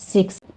6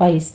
22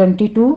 22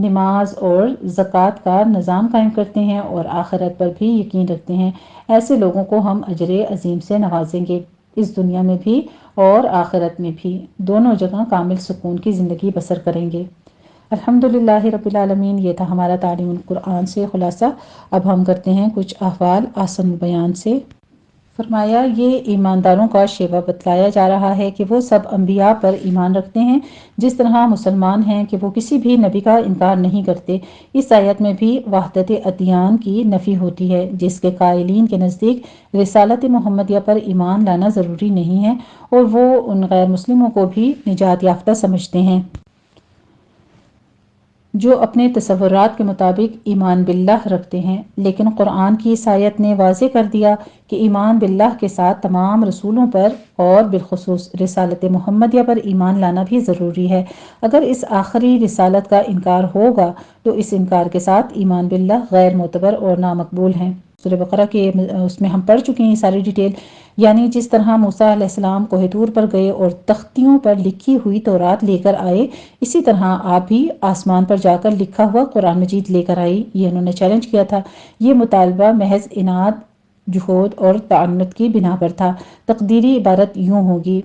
نماز اور زکوٰۃ کا نظام قائم کرتے ہیں اور آخرت پر بھی یقین رکھتے ہیں، ایسے لوگوں کو ہم اجر عظیم سے نوازیں گے، اس دنیا میں بھی اور آخرت میں بھی، دونوں جگہ کامل سکون کی زندگی بسر کریں گے۔ الحمدللہ رب العالمین، یہ تھا ہمارا تعلیم القرآن سے خلاصہ۔ اب ہم کرتے ہیں کچھ احوال آسن بیان سے۔ فرمایا، یہ ایمانداروں کا شیوہ بتلایا جا رہا ہے کہ وہ سب انبیاء پر ایمان رکھتے ہیں، جس طرح مسلمان ہیں کہ وہ کسی بھی نبی کا انکار نہیں کرتے۔ اس آیت میں بھی وحدت ادیان کی نفی ہوتی ہے، جس کے قائلین کے نزدیک رسالت محمدیہ پر ایمان لانا ضروری نہیں ہے اور وہ ان غیر مسلموں کو بھی نجات یافتہ سمجھتے ہیں جو اپنے تصورات کے مطابق ایمان باللہ رکھتے ہیں۔ لیکن قرآن کی اس آیت نے واضح کر دیا کہ ایمان باللہ کے ساتھ تمام رسولوں پر اور بالخصوص رسالت محمدیہ پر ایمان لانا بھی ضروری ہے۔ اگر اس آخری رسالت کا انکار ہوگا تو اس انکار کے ساتھ ایمان باللہ غیر معتبر اور نامقبول ہیں۔ سورہ بقرہ کے اس میں ہم پڑھ چکے ہیں ساری ڈیٹیل، یعنی جس طرح موسیٰ علیہ السلام کوہ طور پر گئے اور تختیوں پر لکھی ہوئی تورات لے کر آئے، اسی طرح آپ بھی آسمان پر جا کر لکھا ہوا قرآن مجید لے کر آئی۔ یہ انہوں نے چیلنج کیا تھا۔ یہ مطالبہ محض عناد، جحود اور تعنت کی بنا پر تھا۔ تقدیری عبارت یوں ہوگی: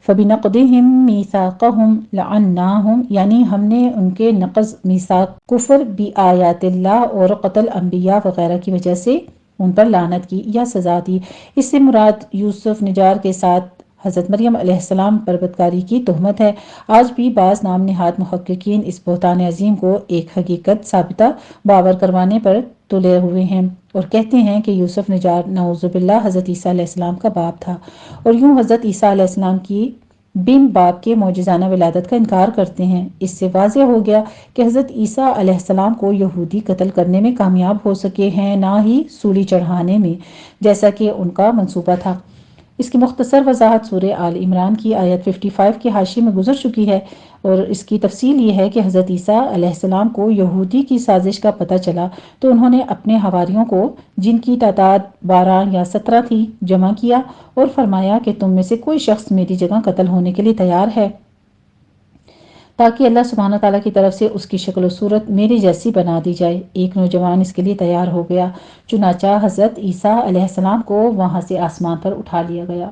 فَبِنَقْضِهِمْ مِيثَاقَهُمْ لَعَنَّاهُمْ، یعنی ہم نے ان کے نقض میثاق، کفر بآیات اللہ اور قتل انبیاء وغیرہ کی وجہ سے ان پر لعنت کی یا سزا دی۔ اس سے مراد یوسف نجار کے ساتھ حضرت مریم علیہ السلام پر بدکاری کی تہمت ہے۔ آج بھی بعض نام نہاد محققین اس بہتان عظیم کو ایک حقیقت ثابتہ باور کروانے پر تلے ہوئے ہیں اور کہتے ہیں کہ یوسف نجار نعوذ باللہ حضرت عیسیٰ علیہ السلام کا باپ تھا، اور یوں حضرت عیسیٰ علیہ السلام کی بن باپ کے معجزانہ ولادت کا انکار کرتے ہیں۔ اس سے واضح ہو گیا کہ حضرت عیسیٰ علیہ السلام کو یہودی قتل کرنے میں کامیاب ہو سکے ہیں، نہ ہی سولی چڑھانے میں، جیسا کہ ان کا منصوبہ تھا۔ اس کی مختصر وضاحت سورہ آل عمران کی آیت 55 کے حاشیے میں گزر چکی ہے، اور اس کی تفصیل یہ ہے کہ حضرت عیسیٰ علیہ السلام کو یہودی کی سازش کا پتہ چلا تو انہوں نے اپنے حواریوں کو، جن کی تعداد 12 یا 17 تھی، جمع کیا اور فرمایا کہ تم میں سے کوئی شخص میری جگہ قتل ہونے کے لیے تیار ہے تاکہ اللہ سبحانہ تعالیٰ کی طرف سے اس کی شکل و صورت میری جیسی بنا دی جائے۔ ایک نوجوان اس کے لیے تیار ہو گیا، چنانچہ حضرت عیسیٰ علیہ السلام کو وہاں سے آسمان پر اٹھا لیا گیا۔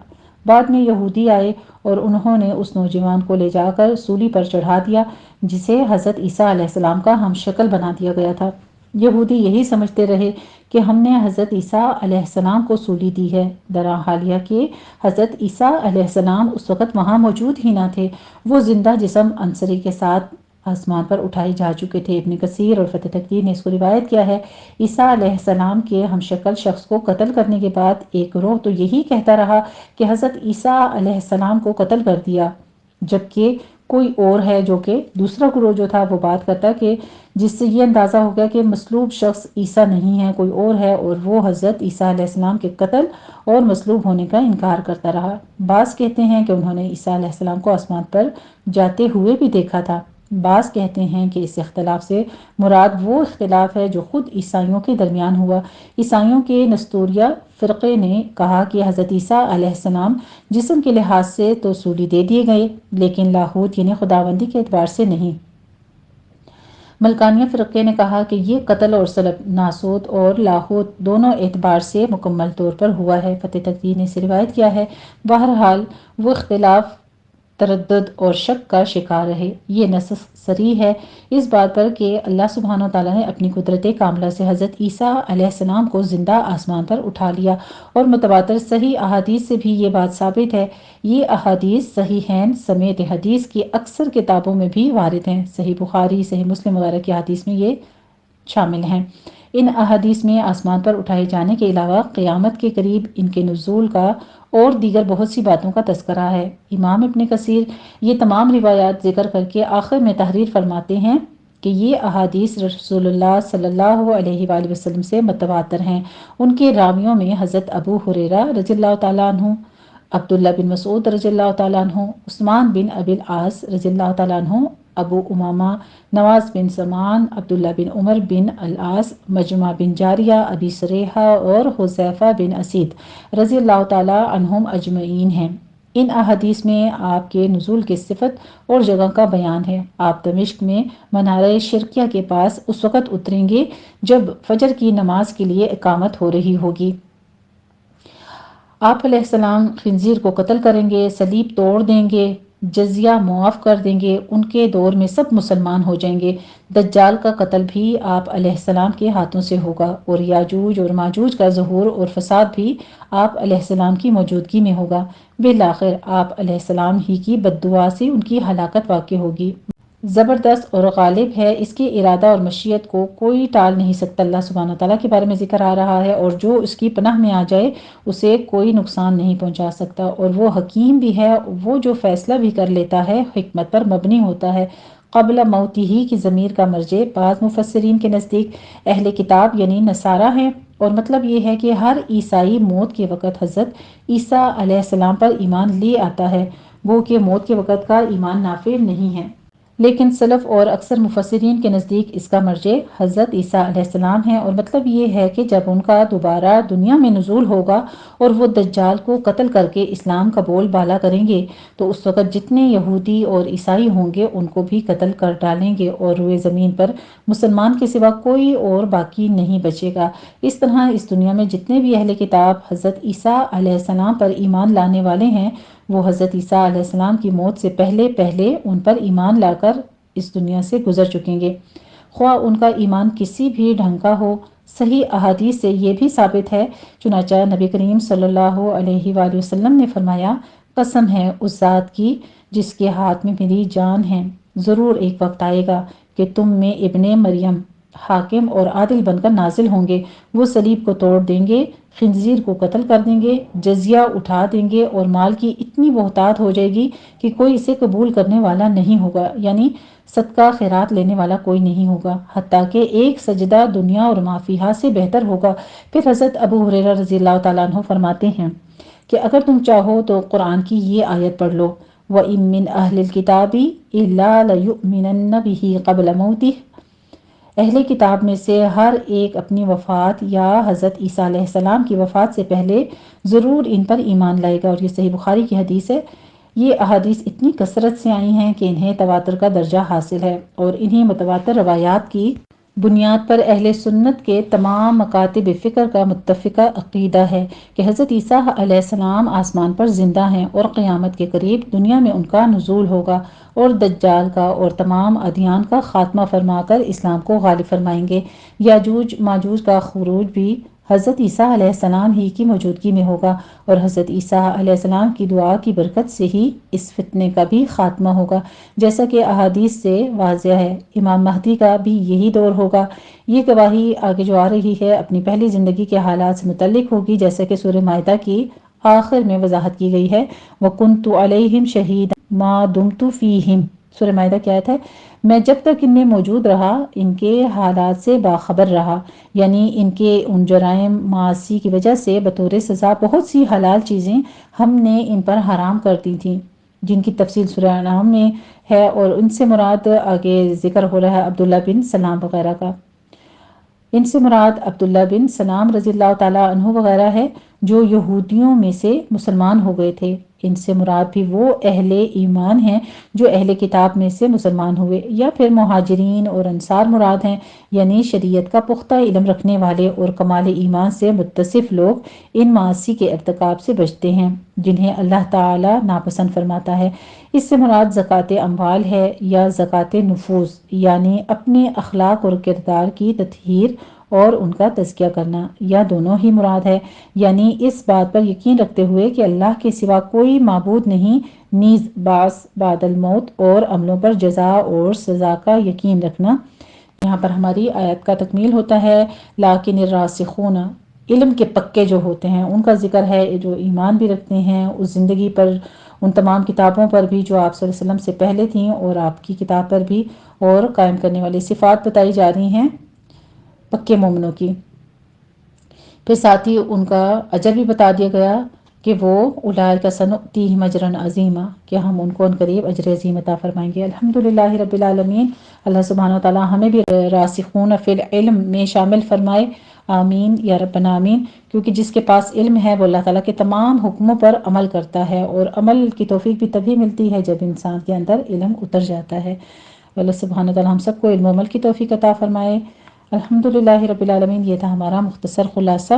بعد میں یہودی آئے اور انہوں نے اس نوجوان کو لے جا کر سولی پر چڑھا دیا، جسے حضرت عیسیٰ علیہ السلام کا ہم شکل بنا دیا گیا تھا۔ یہودی یہی سمجھتے رہے کہ ہم نے حضرت عیسیٰ علیہ السلام کو سولی دی ہے، درحال یہ کہ حضرت عیسیٰ علیہ السلام اس وقت وہاں موجود ہی نہ تھے، وہ زندہ جسم عنصری کے ساتھ آسمان پر اٹھائے جا چکے تھے۔ ابن کثیر اور فتح تقدیر نے اس کو روایت کیا ہے، عیسیٰ علیہ السلام کے ہم شکل شخص کو قتل کرنے کے بعد ایک گروہ تو یہی کہتا رہا کہ حضرت عیسیٰ علیہ السلام کو قتل کر دیا، جبکہ کوئی اور ہے جو کہ دوسرا گروہ جو تھا وہ بات کرتا کہ جس سے یہ اندازہ ہو گیا کہ مصلوب شخص عیسیٰ نہیں ہے، کوئی اور ہے، اور وہ حضرت عیسیٰ علیہ السلام کے قتل اور مصلوب ہونے کا انکار کرتا رہا۔ بعض کہتے ہیں کہ انہوں نے عیسیٰ علیہ السلام کو آسمان پر جاتے ہوئے بھی دیکھا تھا۔ بعض کہتے ہیں کہ اس اختلاف سے مراد وہ اختلاف ہے جو خود عیسائیوں کے درمیان ہوا۔ عیسائیوں کے نستوریہ فرقے نے کہا کہ حضرت عیسیٰ علیہ السلام جسم کے لحاظ سے تو سولی دے دیے گئے، لیکن لاہوت یعنی خداوندی کے اعتبار سے نہیں۔ ملکانیہ فرقے نے کہا کہ یہ قتل اور صلب ناسوت اور لاہوت دونوں اعتبار سے مکمل طور پر ہوا ہے۔ فتح تقدیر نے اسے روایت کیا ہے۔ بہرحال وہ اختلاف تردد اور شک کا شکار رہے۔ یہ نص صریح ہے اس بات پر کہ اللہ سبحانہ وتعالیٰ نے اپنی قدرت کاملہ سے حضرت عیسیٰ علیہ السلام کو زندہ آسمان پر اٹھا لیا، اور متواتر صحیح احادیث سے بھی یہ بات ثابت ہے۔ یہ احادیث صحیحین سمیت حدیث کی اکثر کتابوں میں بھی وارد ہیں، صحیح بخاری، صحیح مسلم وغیرہ کی احادیث میں یہ شامل ہیں۔ ان احادیث میں آسمان پر اٹھائے جانے کے علاوہ قیامت کے قریب ان کے نزول کا اور دیگر بہت سی باتوں کا تذکرہ ہے۔ امام ابن کثیر یہ تمام روایات ذکر کر کے آخر میں تحریر فرماتے ہیں کہ یہ احادیث رسول اللہ صلی اللہ علیہ وآلہ وسلم سے متواتر ہیں۔ ان کے راویوں میں حضرت ابو ہریرہ رضی اللہ تعالیٰ عنہ، عبداللہ بن مسعود رضی اللہ تعالیٰ عنہ، عثمان بن ابی العاص رضی اللہ تعالیٰ عنہ، ابو امامہ، نواز بن سمان، عبداللہ بن عمر بن العاص، مجمع بن جاریہ، ابی سریحہ اور حذیفہ بن اسید رضی اللہ تعالیٰ عنہم اجمعین ہیں۔ ان احادیث میں آپ کے نزول کی صفت اور جگہ کا بیان ہے۔ آپ دمشق میں منارہ شرقیہ کے پاس اس وقت اتریں گے جب فجر کی نماز کے لیے اقامت ہو رہی ہوگی۔ آپ علیہ السلام خنزیر کو قتل کریں گے، صلیب توڑ دیں گے، جزیہ معاف کر دیں گے، ان کے دور میں سب مسلمان ہو جائیں گے۔ دجال کا قتل بھی آپ علیہ السلام کے ہاتھوں سے ہوگا اور یاجوج اور ماجوج کا ظہور اور فساد بھی آپ علیہ السلام کی موجودگی میں ہوگا۔ بالآخر آپ علیہ السلام ہی کی بددعا سے ان کی ہلاکت واقع ہوگی۔ زبردست اور غالب ہے، اس کے ارادہ اور مشیت کو کوئی ٹال نہیں سکتا۔ اللہ سبحانہ تعالیٰ کے بارے میں ذکر آ رہا ہے، اور جو اس کی پناہ میں آ جائے اسے کوئی نقصان نہیں پہنچا سکتا، اور وہ حکیم بھی ہے، وہ جو فیصلہ بھی کر لیتا ہے حکمت پر مبنی ہوتا ہے۔ قبل موتی ہی کی ضمیر کا مرجع بعض مفسرین کے نزدیک اہل کتاب یعنی نصارہ ہیں، اور مطلب یہ ہے کہ ہر عیسائی موت کے وقت حضرت عیسیٰ علیہ السلام پر ایمان لے آتا ہے، گو کہ موت کے وقت کا ایمان نافع نہیں ہے۔ لیکن سلف اور اکثر مفسرین کے نزدیک اس کا مرجع حضرت عیسیٰ علیہ السلام ہے، اور مطلب یہ ہے کہ جب ان کا دوبارہ دنیا میں نزول ہوگا اور وہ دجال کو قتل کر کے اسلام کا بول بالا کریں گے تو اس وقت جتنے یہودی اور عیسائی ہوں گے ان کو بھی قتل کر ڈالیں گے، اور روئے زمین پر مسلمان کے سوا کوئی اور باقی نہیں بچے گا۔ اس طرح اس دنیا میں جتنے بھی اہل کتاب حضرت عیسیٰ علیہ السلام پر ایمان لانے والے ہیں، وہ حضرت عیسیٰ علیہ السلام کی موت سے پہلے ان پر ایمان لا کر اس دنیا سے گزر چکیں گے، خواہ ان کا ایمان کسی بھی ڈھنگ کا ہو۔ صحیح احادیث سے یہ بھی ثابت ہے، چنانچہ نبی کریم صلی اللہ علیہ وآلہ وسلم نے فرمایا، قسم ہے اس ذات کی جس کے ہاتھ میں میری جان ہے، ضرور ایک وقت آئے گا کہ تم میں ابن مریم حاکم اور عادل بن کر نازل ہوں گے، وہ صلیب کو توڑ دیں گے، خنزیر کو قتل کر دیں گے، جزیہ اٹھا دیں گے، اور مال کی اتنی بہتات ہو جائے گی کہ کوئی اسے قبول کرنے والا نہیں ہوگا، یعنی صدقہ خیرات لینے والا کوئی نہیں ہوگا، حتیٰ کہ ایک سجدہ دنیا اور ما فیہا سے بہتر ہوگا۔ پھر حضرت ابو ہریرہ رضی اللہ تعالیٰ عنہ فرماتے ہیں کہ اگر تم چاہو تو قرآن کی یہ آیت پڑھ لو، وَإِن مِّنْ أَهْلِ الْكِتَابِ إِلَّا لَيُؤْمِنَنَّ بِهِ قَبْلَ مَوْتِهِ، اہل کتاب میں سے ہر ایک اپنی وفات یا حضرت عیسیٰ علیہ السلام کی وفات سے پہلے ضرور ان پر ایمان لائے گا، اور یہ صحیح بخاری کی حدیث ہے۔ یہ احادیث اتنی کثرت سے آئی ہیں کہ انہیں تواتر کا درجہ حاصل ہے، اور انہیں متواتر روایات کی بنیاد پر اہل سنت کے تمام مکاتب فکر کا متفقہ عقیدہ ہے کہ حضرت عیسیٰ علیہ السلام آسمان پر زندہ ہیں، اور قیامت کے قریب دنیا میں ان کا نزول ہوگا، اور دجال کا اور تمام ادیان کا خاتمہ فرما کر اسلام کو غالب فرمائیں گے۔ یاجوج ماجوج کا خروج بھی حضرت عیسیٰ علیہ السلام ہی کی موجودگی میں ہوگا، اور حضرت عیسیٰ علیہ السلام کی دعا کی برکت سے ہی اس فتنے کا بھی خاتمہ ہوگا، جیسا کہ احادیث سے واضح ہے۔ امام مہدی کا بھی یہی دور ہوگا۔ یہ گواہی آگے جو آ رہی ہے اپنی پہلی زندگی کے حالات سے متعلق ہوگی، جیسا کہ سورہ مائدہ کی آخر میں وضاحت کی گئی ہے، وَكُنْتُ عَلَيْهِمْ شَهِيدًا مَا دُمْتُ فِيهِمْ۔ سورہ مائدہ کی آیت ہے، میں جب تک ان میں موجود رہا ان کے حالات سے باخبر رہا، یعنی ان کے ان جرائم معاصی کی وجہ سے بطور سزا بہت سی حلال چیزیں ہم نے ان پر حرام کر دی تھیں، جن کی تفصیل سورہ انعام میں ہے، اور ان سے مراد آگے ذکر ہو رہا ہے عبداللہ بن سلام وغیرہ کا۔ ان سے مراد عبداللہ بن سلام رضی اللہ تعالیٰ عنہ وغیرہ ہے جو یہودیوں میں سے مسلمان ہو گئے تھے۔ ان سے مراد بھی وہ اہل ایمان ہیں جو اہل کتاب میں سے مسلمان ہوئے، یا پھر مہاجرین اور انصار مراد ہیں، یعنی شریعت کا پختہ علم رکھنے والے اور کمال ایمان سے متصف لوگ ان معاصی کے ارتکاب سے بچتے ہیں جنہیں اللہ تعالیٰ ناپسند فرماتا ہے۔ اس سے مراد زکوٰۃ اموال ہے یا زکوٰۃ نفوس، یعنی اپنے اخلاق اور کردار کی تطہیر اور ان کا تزکیہ کرنا، یا دونوں ہی مراد ہے، یعنی اس بات پر یقین رکھتے ہوئے کہ اللہ کے سوا کوئی معبود نہیں، نیز بعث بعد الموت اور عملوں پر جزا اور سزا کا یقین رکھنا۔ یہاں پر ہماری آیت کا تکمیل ہوتا ہے، لیکن الراسخون، علم کے پکے جو ہوتے ہیں ان کا ذکر ہے، جو ایمان بھی رکھتے ہیں اس زندگی پر، ان تمام کتابوں پر بھی جو آپ صلی اللہ علیہ وسلم سے پہلے تھیں اور آپ کی کتاب پر بھی، اور قائم کرنے والی صفات بتائی جا رہی ہیں پکے مومنوں کی۔ پھر ساتھ ہی ان کا اجر بھی بتا دیا گیا کہ وہ اولئک سنؤتیہم اجرا عظیما، کہ ہم ان کو ان قریب اجر عظیم عطا فرمائیں گے۔ الحمدللہ رب العالمین، اللہ سبحانہ وتعالی ہمیں بھی راسخون فی العلم میں شامل فرمائے۔ آمین یا ربنا آمین، کیونکہ جس کے پاس علم ہے وہ اللہ تعالیٰ کے تمام حکموں پر عمل کرتا ہے، اور عمل کی توفیق بھی تبھی ملتی ہے جب انسان کے اندر علم اتر جاتا ہے۔ اللہ سبحانہ تعالیٰ ہم سب کو علم و عمل کی توفیق عطا فرمائے۔ الحمدللہ رب العالمین، یہ تھا ہمارا مختصر خلاصہ۔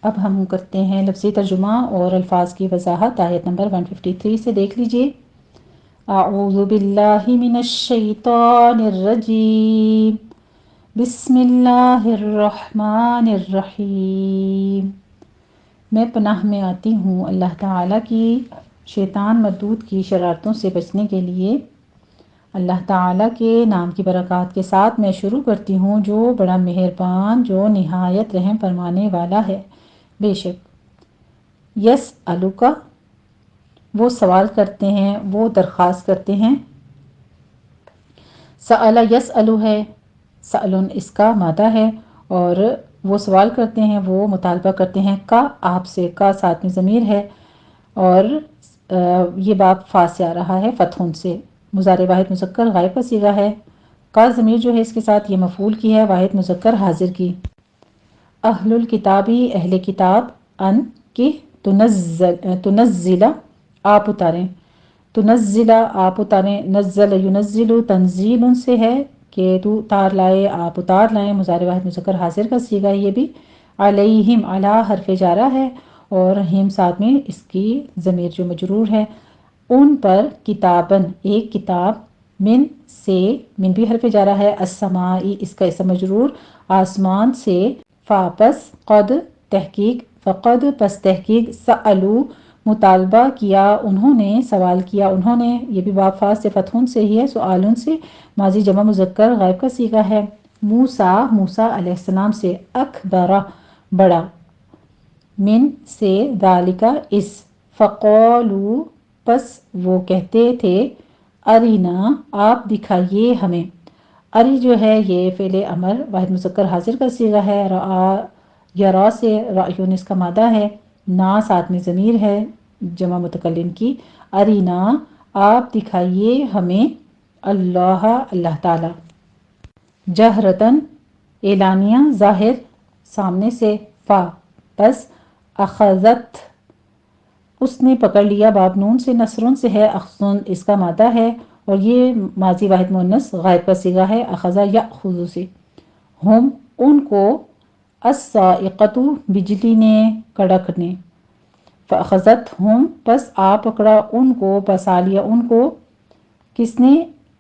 اب ہم کرتے ہیں لفظی ترجمہ اور الفاظ کی وضاحت۔ آیت نمبر 153 سے دیکھ لیجئے۔ اعوذ باللہ من الشیطان الرجیم، بسم اللہ الرحمن الرحیم۔ میں پناہ میں آتی ہوں اللہ تعالیٰ کی شیطان مردود کی شرارتوں سے بچنے کے لیے۔ اللہ تعالیٰ کے نام کی برکات کے ساتھ میں شروع کرتی ہوں، جو بڑا مہربان، جو نہایت رحم فرمانے والا ہے۔ بے شک یسألک، وہ سوال کرتے ہیں، وہ درخواست کرتے ہیں۔ سأل یسأل ہے، سألن اس کا مادہ ہے، اور وہ سوال کرتے ہیں، وہ مطالبہ کرتے ہیں کا آپ سے، کا ساتھ میں ضمیر ہے، اور یہ باب فا سے آ رہا ہے فتحن سے۔ مضارع واحد مذکر غائب کا صیغہ ہے۔ کا ضمیر جو ہے اس کے ساتھ یہ مفعول کی ہے، واحد مذکر حاضر کی۔ اہل الکتابی، اہل کتاب، ان کی تنزل آپ اتاریں، تنزل آپ اتاریں، نزل ینزل تنزیل سے ہے کہ تو اتار لائے، آپ اتار لائیں، مضارع واحد مذکر حاضر کا صیغہ ہے یہ بھی۔ علیہم، علی حرف جارہ ہے، اور ہم ساتھ میں اس کی ضمیر جو مجرور ہے، ان پر کتابن ایک کتاب، من سے، من بھی حرف جارہ ہے، السمائی اس کا اسم مجرور، آسمان سے، فا پس قد تحقیق، فقد پس تحقیق، سألو مطالبہ کیا انہوں نے، سوال کیا انہوں نے، یہ بھی باب فا سے فتحون سے ہی ہے، سؤالن سے، ماضی جمع مذکر غائب کا صیغہ ہے۔ موسیٰ، موسیٰ علیہ السلام سے، اکبرہ بڑا، من سے، ذالک اس، فقالو پس وہ کہتے تھے، ارینا آپ دکھائیے ہمیں۔ اری جو ہے یہ فعل امر واحد مذکر حاضر کا صیغہ ہے، رآ یرا سے، رأیون اس کا مادہ ہے، نا ساتھ میں ضمیر ہے جمع متکلم کی، ارینا آپ دکھائیے ہمیں، اللہ اللہ تعالی، جہرتن اعلانیہ، ظاہر سامنے سے، فا پس اخذت اس نے پکڑ لیا، باب نون سے نصرن سے ہے، اخذن اس کا مادہ ہے، اور یہ ماضی واحد مؤنث غائب کا صیغہ ہے، اخذ یأخذ سے۔ ہم ان کو، الصاعقۃ بجلی نے، کڑک نے، فاخذتہم پس آ پکڑا ان کو، بسا لیا ان کو، کس نے،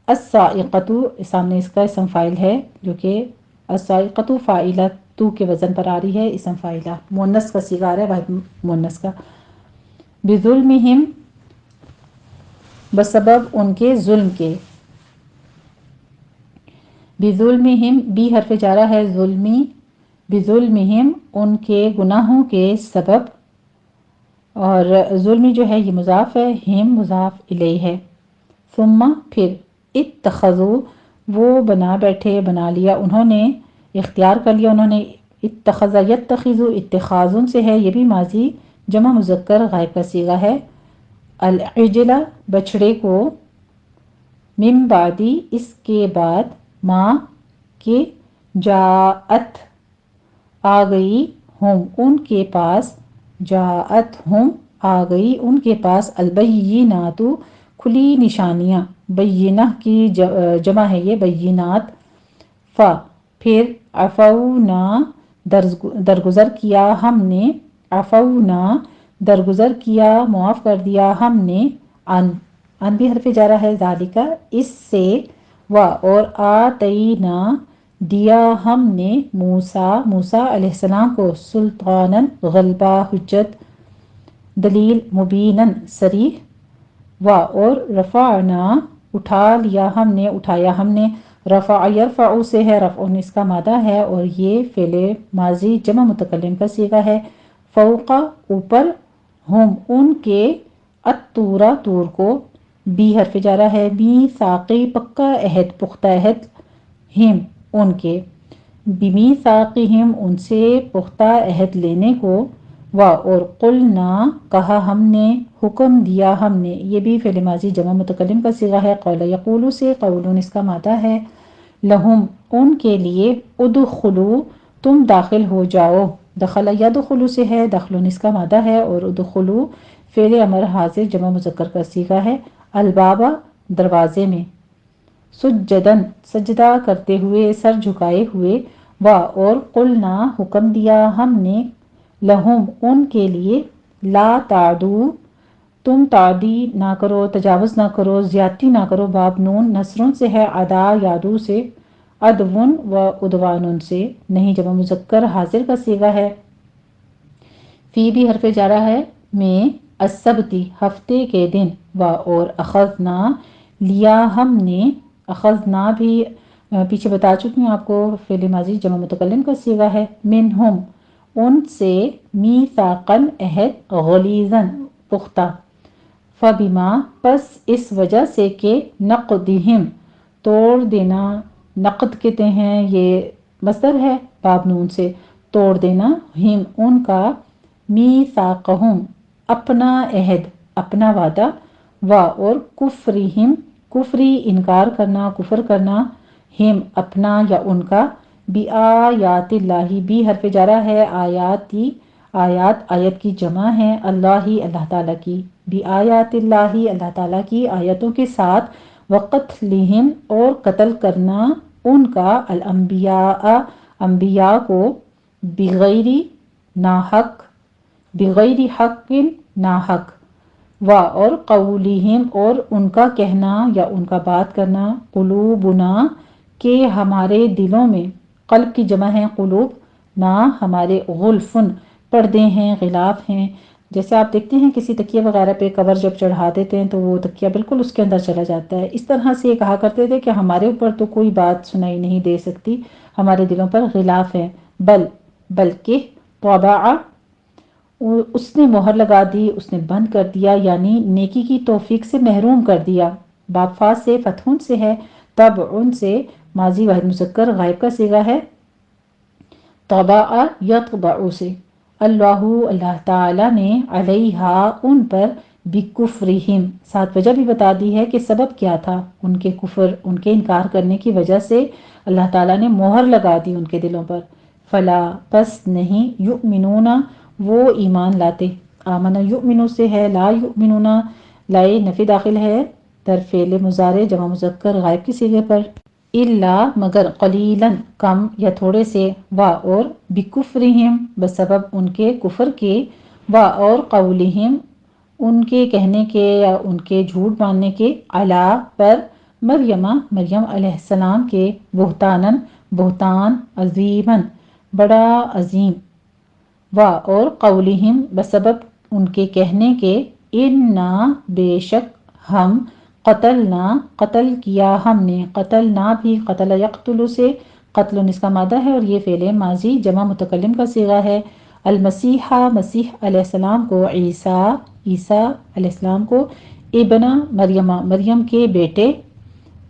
الصاعقۃ سامنے اس کا اسم فاعل ہے جو کہ الصاعقۃ فاعلہ تو کے وزن پر آ رہی ہے، اسم فاعلہ مؤنث کا صیغہ آ رہا ہے واحد مؤنث کا۔ بظلمہم بسبب ان کے ظلم کے، بظلمہم بی حرف جارہ ہے، ظلمی، بظلمہم ان کے گناہوں کے سبب، اور ظلمی جو ہے یہ مضاف ہے، ہم مضاف الیہ ہے۔ ثم پھر، اتخذوا وہ بنا بیٹھے، بنا لیا انہوں نے، اختیار کر لیا انہوں نے، اتخذ یتخذ اتخاذن سے ہے، یہ بھی ماضی جمع مذکر غائب کا صیغہ ہے، العجل بچھڑے کو، من بعدی اس کے بعد، ماں کے، جاءت آ گئی، ہم ان کے پاس، جاءت ہم آ گئی ان کے پاس، البینات کھلی نشانیاں، بینہ کی جمع ہے یہ بینات، فا پھر، عفونا درگزر کیا ہم نے، عفونا درگزر کیا معاف کر دیا ہم نے، ان بھی حرف جارہ ہے، ذالک اس سے، و اور آتینا دیا ہم نے، موسیٰ علیہ السلام کو، سلطاناً غلبہ، حجت، دلیل، مبیناً صریح، و اور رفعنا اٹھا لیا ہم نے، اٹھایا ہم نے، رفع یرفع سے ہے، رفع اس کا مادہ ہے، اور یہ فعل ماضی جمع متکلم کا صیغہ ہے، فوق اوپر، ہم ان کے، الطور طور کو، بی حرف جارہ ہے، میثاقی پکا عہد، پختہ عہد، ہم ان کے، بمیثاقہم ان سے پختہ عہد لینے کو، و اور قلنا کہا ہم نے، حکم دیا ہم نے، یہ بھی فعل ماضی جمع متکلم کا صیغہ ہے، قول یقول سے، قولون اس کا مادہ ہے، لہم ان کے لیے، ادخلوا تم داخل ہو جاؤ. دخل یدخلو سے ہے، دخلن اس کا مادہ ہے، اور ادخلو فعل امر حاضر جمع مذکر کا صیغہ ہے. البابا دروازے میں. سجدن سجدہ کرتے ہوئے، سر جھکائے ہوئے. اور قلنا حکم دیا ہم نے، لہم ان کے لیے، لا تعدو تم تعدی نہ کرو، تجاوز نہ کرو، زیادتی نہ کرو. باب نون نصرن سے ہے، ادا یادو سے، ادون و ادوان سے نہیں جمع مذکر حاضر کا صیغہ ہے. فی بھی حرف جارہ ہے، میں السبتی ہفتے کے دن. اور اخذنا لیا ہم نے، اخذنا بھی پیچھے بتا چکی ہوں آپ کو، فعل ماضی جمع متکلم کا صیغہ ہے. منہم ان سے، میثاقاً عہد، غلیظاً پختہ. فبما پس اس وجہ سے کہ، نقدہم توڑ دینا، نقد کہتے ہیں، یہ مصدر ہے باب نون سے، توڑ دینا، ہم ان کا، میثاقہم اپنا عہد، اپنا وعدہ. اور کفرہم کفری انکار کرنا، کفر کرنا، ہم اپنا یا ان کا. بآیات اللہ بھی حرف جارہ ہے، آیاتی آیات آیت کی جمع ہے، اللہ اللہ تعالیٰ کی. بآیات اللہ اللہ تعالیٰ کی آیتوں کے ساتھ. وقتلہم اور قتل کرنا ان کا، الانبیاء انبیاء کو، بغیر ناحق، بغیر حق ناحق. اور قولہم اور ان کا کہنا یا ان کا بات کرنا، قلوبنا کہ ہمارے دلوں میں، قلب کی جمع ہے قلوب، نہ ہمارے، غلفن پردے ہیں، غلاف ہیں. جیسے آپ دیکھتے ہیں کسی تکیے وغیرہ پہ کور جب چڑھا دیتے ہیں تو وہ تکیہ بالکل اس کے اندر چلا جاتا ہے. اس طرح سے یہ کہا کرتے تھے کہ ہمارے اوپر تو کوئی بات سنائی نہیں دے سکتی، ہمارے دلوں پر غلاف ہے. بلکہ طبع اس نے مہر لگا دی، اس نے بند کر دیا، یعنی نیکی کی توفیق سے محروم کر دیا. باب فا سے، فتحون سے ہے، طبعن سے ماضی واحد مذکر غائب کا صیغہ ہے. طبع یطبع سے. اللہ اللہ تعالیٰ نے، علیہا ان پر، بکفرہم ساتھ وجہ بھی بتا دی ہے کہ سبب کیا تھا، ان کے کفر، ان کے انکار کرنے کی وجہ سے اللہ تعالیٰ نے مہر لگا دی ان کے دلوں پر. فلا پس نہیں، یؤمنون وہ ایمان لاتے. آمن یؤمنو سے ہے، لا یؤمنون لائے نفی داخل ہے در فعل مضارع جمع مذکر غائب کی صیغے پر. الا مگر، قلیلاً کم یا تھوڑے سے. اور بکفرہم بسبب ان کے کفر کے. اور قولہم ان کے کہنے کے یا ان کے جھوٹ ماننے کے، علی پر، مریم علیہ السلام کے، بہتاناً بہتان، عظیماً بڑا عظیم. اور قولہم بسبب ان کے کہنے کے، انا بے شک ہم، قتلنا قتل کیا ہم نے، قتلنا بھی قتل یقتل سے، قتل اس کا مادہ ہے اور یہ فعل ماضی جمع متکلم کا صیغہ ہے. المسیح مسیح علیہ السلام کو، عیسیٰ علیہ السلام کو، ابن مریم کے بیٹے،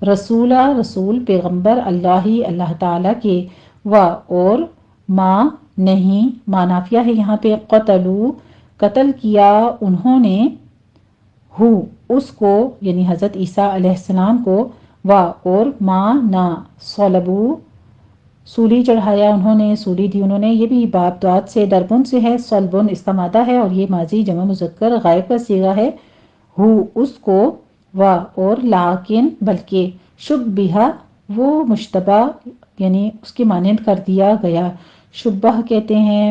رسول پیغمبر، اللہ تعالیٰ کے. اور ما نہیں، ما نافیہ ہے یہاں پہ، قتل کیا انہوں نے، اس کو یعنی حضرت عیسیٰ علیہ السلام کو. اور ما نہ، صلبو سولی چڑھایا انہوں نے، سولی دی انہوں نے. یہ بھی باب دعات سے، دربن سے ہے، صلبن اس کا مادہ ہے اور یہ ماضی جمع مذکر غائب کا صیغہ ہے. اس کو. اور لیکن بلکہ، شبیہ وہ مشتبہ یعنی اس کی مانند کر دیا گیا. شبہ کہتے ہیں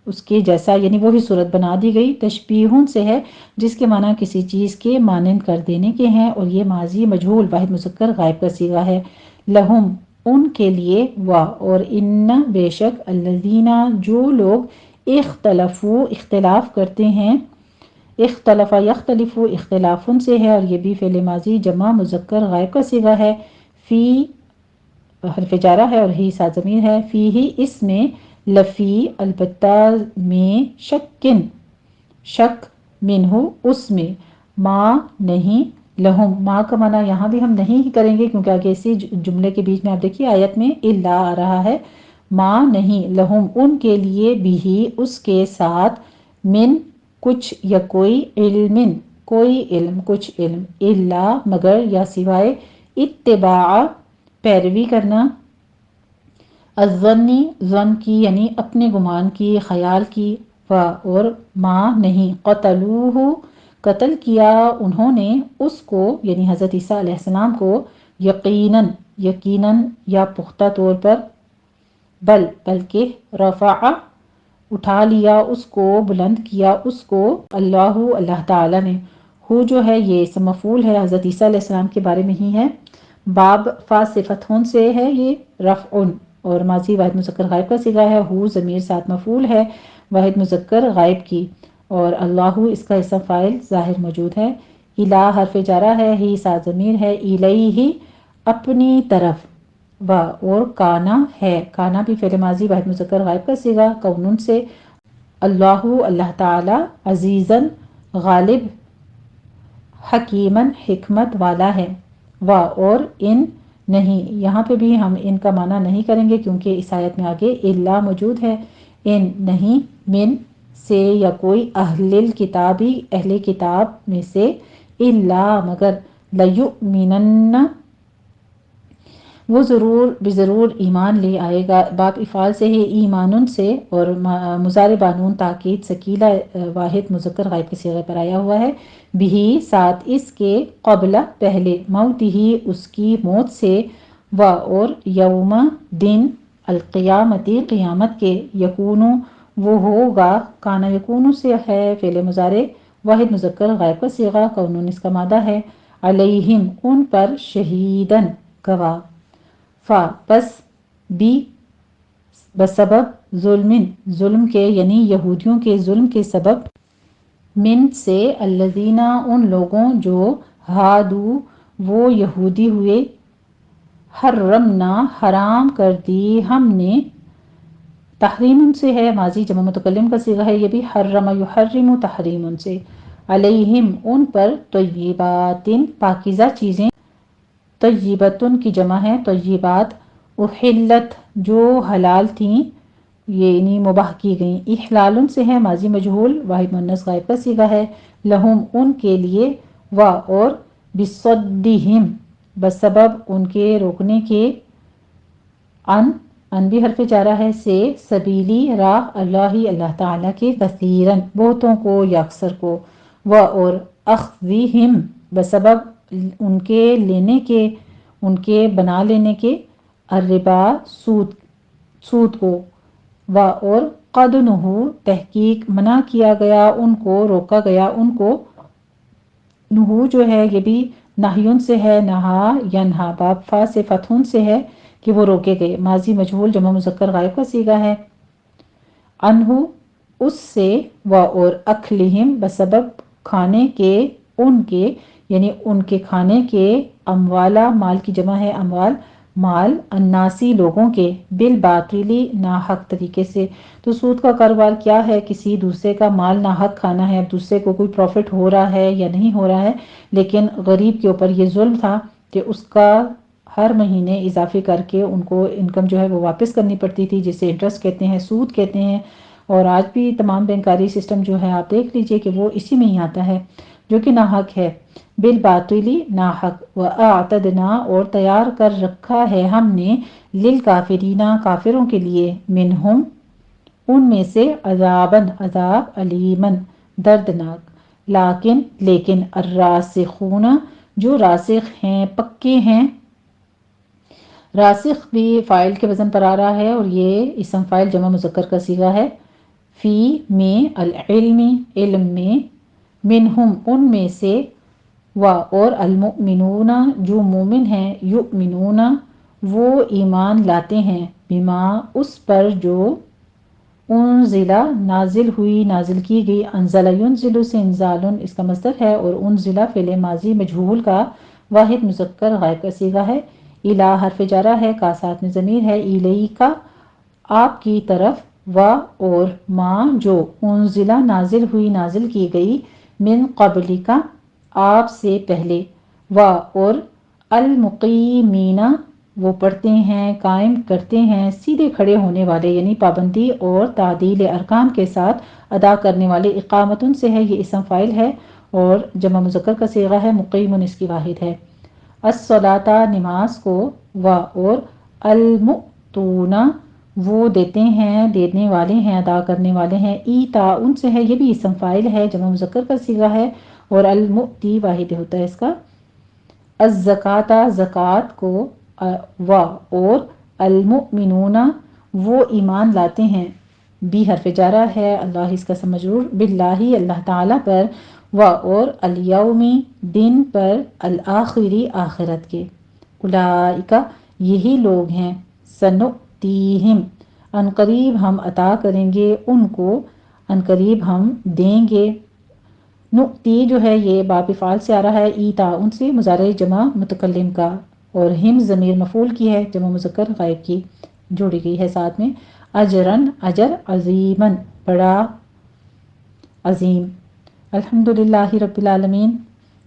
اس کے جیسا، یعنی وہی صورت بنا دی گئی. تشبیہن سے ہے، جس کے معنی کسی چیز کے مانند کر دینے کے ہیں اور یہ ماضی مجہول واحد مذکر غائب کا صیغہ ہے. لہم ان کے لیے. اور ان بے شک، الذین جو لوگ، اختلاف کرتے ہیں. اختلف یختلف اختلافن سے ہے اور یہ بھی فعل ماضی جمع مذکر غائب کا صیغہ ہے. فی حرف جارہ ہے اور ہی ساتھ ضمیر ہے. فی ہی اس میں، لفی البتہ میں، شک منہ اس میں، ما نہیں، لہم ما کا معنی یہاں بھی ہم نہیں ہی کریں گے کیونکہ آگے اسی جملے کے بیچ میں آپ دیکھیے آیت میں الا آ رہا ہے. ما نہیں، لہم ان کے لیے، بھی اس کے ساتھ، من کچھ یا کوئی، علم کوئی علم، کچھ علم، الا مگر یا سوائے، اتباع پیروی کرنا، الظنی ظن کی یعنی اپنے گمان کی، خیال کی، و اور ما نہیں، قتلوہ قتل کیا انہوں نے اس کو یعنی حضرت عیسیٰ علیہ السلام کو، یقیناً یقیناً یا پختہ طور پر، بلکہ رفع اٹھا لیا اس کو، بلند کیا اس کو، اللہ تعالیٰ نے۔ ہو جو ہے یہ اسم مفعول ہے، حضرت عیسیٰ علیہ السلام کے بارے میں ہی ہے۔ باب فا صفت ہن سے ہے یہ رفع، اور ماضی واحد مذکر غائب کا صیغہ ہے۔ ہو ضمیر ساتھ مفعول ہے واحد مذکر غائب کی، اور اللہ اس کا اسم فاعل ظاہر موجود ہے۔ الہ حرف جارہ ہے، ہی ساتھ ضمیر ہے، الیہ اپنی طرف، و اور کانا ہے، کانا بھی فعل ماضی واحد مذکر غائب کا صیغہ کونن سے۔ اللہ تعالی عزیزاً غالب، حکیماً حکمت والا ہے، و اور ان نہیں، یہاں پہ بھی ہم ان کا معنی نہیں کریں گے کیونکہ اس آیت میں آگے الا موجود ہے۔ ان نہیں، من سے یا کوئی، اہل الکتابی اہل کتاب میں سے، الا مگر، لیؤمنن وہ ضرور ایمان لے آئے گا۔ باب افعال سے ہے، ایمانن سے، اور مضارع بانون تاکید ثقیلہ واحد مذکر غائب کے صیغے پر آیا ہوا ہے۔ بھی ساتھ اس کے، قبل پہلے، موت ہی اس کی موت سے، و اور یوم دن، القیامتی قیامت کے، یکونو وہ ہوگا، کانا یکونو سے ہے فعل مضارع واحد مذکر غائب کا صیغہ کونن اس کا مادہ ہے، علیہم ان پر، شہیدن گواہ، فا پس، بی بسبب، ظلم کے یعنی یہودیوں کے ظلم کے سبب، من سے، الذین ان لوگوں جو، ہادو وہ یہودی ہوئے، حرمنا حرام کر دی ہم نے، تحریم سے ہے ماضی جمع متکلم کا صیغہ ہے یہ بھی، حرم یحرم تحریم سے، علیہم ان پر، طیبات پاکیزہ چیزیں، طیبتن کی جمع ہے طیبات، احلت جو حلال تھیں، یعنی مباح کی گئیں، احلال سے ہے ماضی مجہول واحد مؤنث غائب کا صیغہ ہے، لہم ان کے لیے، و اور بصدہم بسبب ان کے روکنے کے، ان بھی حرف جارہ ہے، سے، سبیلی راہ، اللہ تعالیٰ کے، کثیرن بہتوں کو یا اکثر کو، و اور اخذہم بسبب ان کے لینے کے، ان کے بنا لینے کے، الربا سود کو، و اور قد نہو تحقیق منع کیا گیا ان کو، روکا گیا ان کو، نہو جو ہے یہ بھی نہیون سے ہے، نہا ینہا، باب فا سے فتحون سے ہے کہ وہ روکے گئے، ماضی مجہول جمع مذکر غائب کا صیغہ ہے، انہو اس سے، و اور اکلہم بسبب کھانے کے ان کے، یعنی ان کے کھانے کے، اموالا مال کی جمع ہے اموال، مال، الناسی لوگوں کے، بالباطلی ناحق طریقے سے۔ تو سود کا کاروبار کیا ہے؟ کسی دوسرے کا مال ناحق کھانا ہے، اب دوسرے کو کوئی پروفٹ ہو رہا ہے یا نہیں ہو رہا ہے، لیکن غریب کے اوپر یہ ظلم تھا کہ اس کا ہر مہینے اضافے کر کے ان کو انکم جو ہے وہ واپس کرنی پڑتی تھی، جسے انٹرسٹ کہتے ہیں، سود کہتے ہیں، اور آج بھی تمام بینکاری سسٹم جو ہے آپ دیکھ لیجئے کہ وہ اسی میں ہی آتا ہے جو کہ ناحق ہے، بالباطلی ناحق، وَأَعْتَدْنَا اور تیار کر رکھا ہے ہم نے، للکافرین کافروں کے لیے، منہم ان میں سے، عذاباً عذاب، علیماً دردناک، لیکن الراسخون جو راسخ ہیں، پکے ہیں، راسخ بھی فاعل کے وزن پر آ رہا ہے اور یہ اسم فاعل جمع مذکر کا صیغہ ہے، فی میں، العلم علم میں، منہم ان میں سے، و اور المؤمنون جو مومن ہیں، یؤمنون وہ ایمان لاتے ہیں، بما اس پر جو، انزلہ نازل ہوئی، نازل کی گئی، انزل ینزل سے انزالن اس کا مصدر ہے، اور انزلہ فعل ماضی مجہول کا واحد مذکر غائب کا صیغہ ہے، الہ حرف جارہ ہے، کا ساتھ میں ضمیر ہے، الیکا آپ کی طرف، و اور ما جو، انزلہ نازل ہوئی، نازل کی گئی، من قبلکا آپ سے پہلے، و اور المقیمین وہ پڑھتے ہیں، قائم کرتے ہیں، سیدھے کھڑے ہونے والے، یعنی پابندی اور تعدیل ارکان کے ساتھ ادا کرنے والے، اقامتن سے ہے یہ اسم فاعل ہے اور جمع مذکر کا صیغہ ہے، مقیمن اس کی واحد ہے، الصلاۃ نماز کو، و اور المؤتون وہ دیتے ہیں، دینے والے ہیں، ادا کرنے والے ہیں، ایتا ان سے ہے، یہ بھی اسم فاعل ہے، جمع مذکر کا صیغہ ہے، اور المؤتی واحد ہوتا ہے اس کا، الزکاۃ زکوٰۃ کو، و اور المؤمنون وہ ایمان لاتے ہیں، بھی حرف جارہ ہے، اللہ اس کا اسم مجرور، باللہ اللہ تعالیٰ پر، و اور الیومی دن پر، الآخری آخرت کے، اولئک یہی لوگ ہیں، سنؤتیہم ان قریب ہم عطا کریں گے ان کو، ان قریب ہم دیں گے، نؤتی جو ہے یہ باب فعال سے آ رہا ہے، ایتا ان سے مضارع جمع متکلم کا، اور ہم ضمیر مفعول کی ہے، جمع مذکر غائب کی جوڑی گئی ہے ساتھ میں، اجرن اجر، عظیمن بڑا، عظیم۔ الحمدللہ رب العالمین،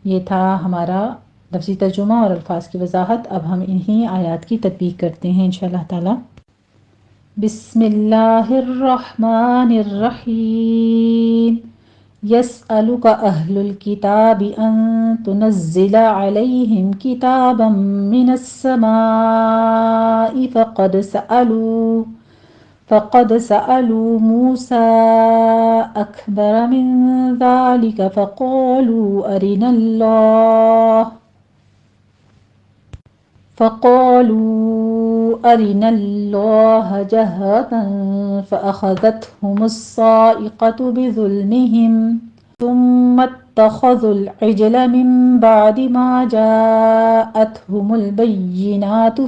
یہ تھا ہمارا لفظی ترجمہ اور الفاظ کی وضاحت۔ اب ہم انہی آیات کی تطبیق کرتے ہیں انشاءاللہ تعالی۔ بسم اللہ الرحمن الرحیم، یسألک اہل الکتاب ان تنزل علیہم کتابا من السماء فقد سألوا موسى أكبر من ذلك فقالوا أرنا الله جهرة فأخذتهم الصاعقة بظلمهم ثم اتخذوا العجل من بعد ما جاءتهم البينات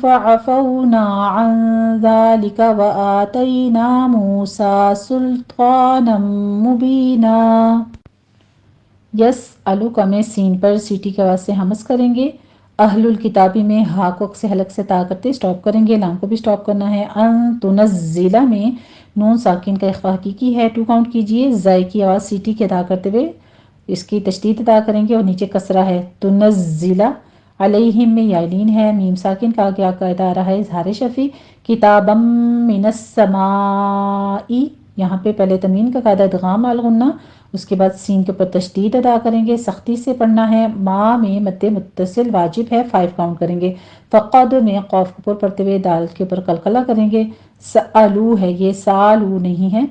فعفونا عن ذلك وآتينا موسى سلطانا مبينا۔ یسألک میں سین پر سیٹی کے آواز سے ہمس کریں گے، اہل الکتابی میں ہا کو سے حلق سے تا کرتے سٹاپ کریں گے، لام کو بھی سٹاپ کرنا ہے، ان تنزلہ میں نون ساکن کا اخفا حقیقی ہے، 2 کاؤنٹ کیجئے، زائی کی آواز سیٹی کے ادا کرتے ہوئے اس کی تشدید ادا کریں گے، اور نیچے کسرہ ہے، تنزلہ، علیہم میں یائلین ہے، میم ساکن کا آگے قاعدہ آ رہا ہے اظہار شفی، کتابا من السماء، یہاں پہ پہلے تنوین کا قاعدہ ادغام الغنہ، اس کے بعد سین کے اوپر تشدید ادا کریں گے، سختی سے پڑھنا ہے، ما میں مد متصل واجب ہے، 5 کاؤنٹ کریں گے، فقد میں قاف کے اوپر پڑھتے ہوئے دال کے اوپر قلقلہ کریں گے، سألو ہے، یہ سالو نہیں ہے،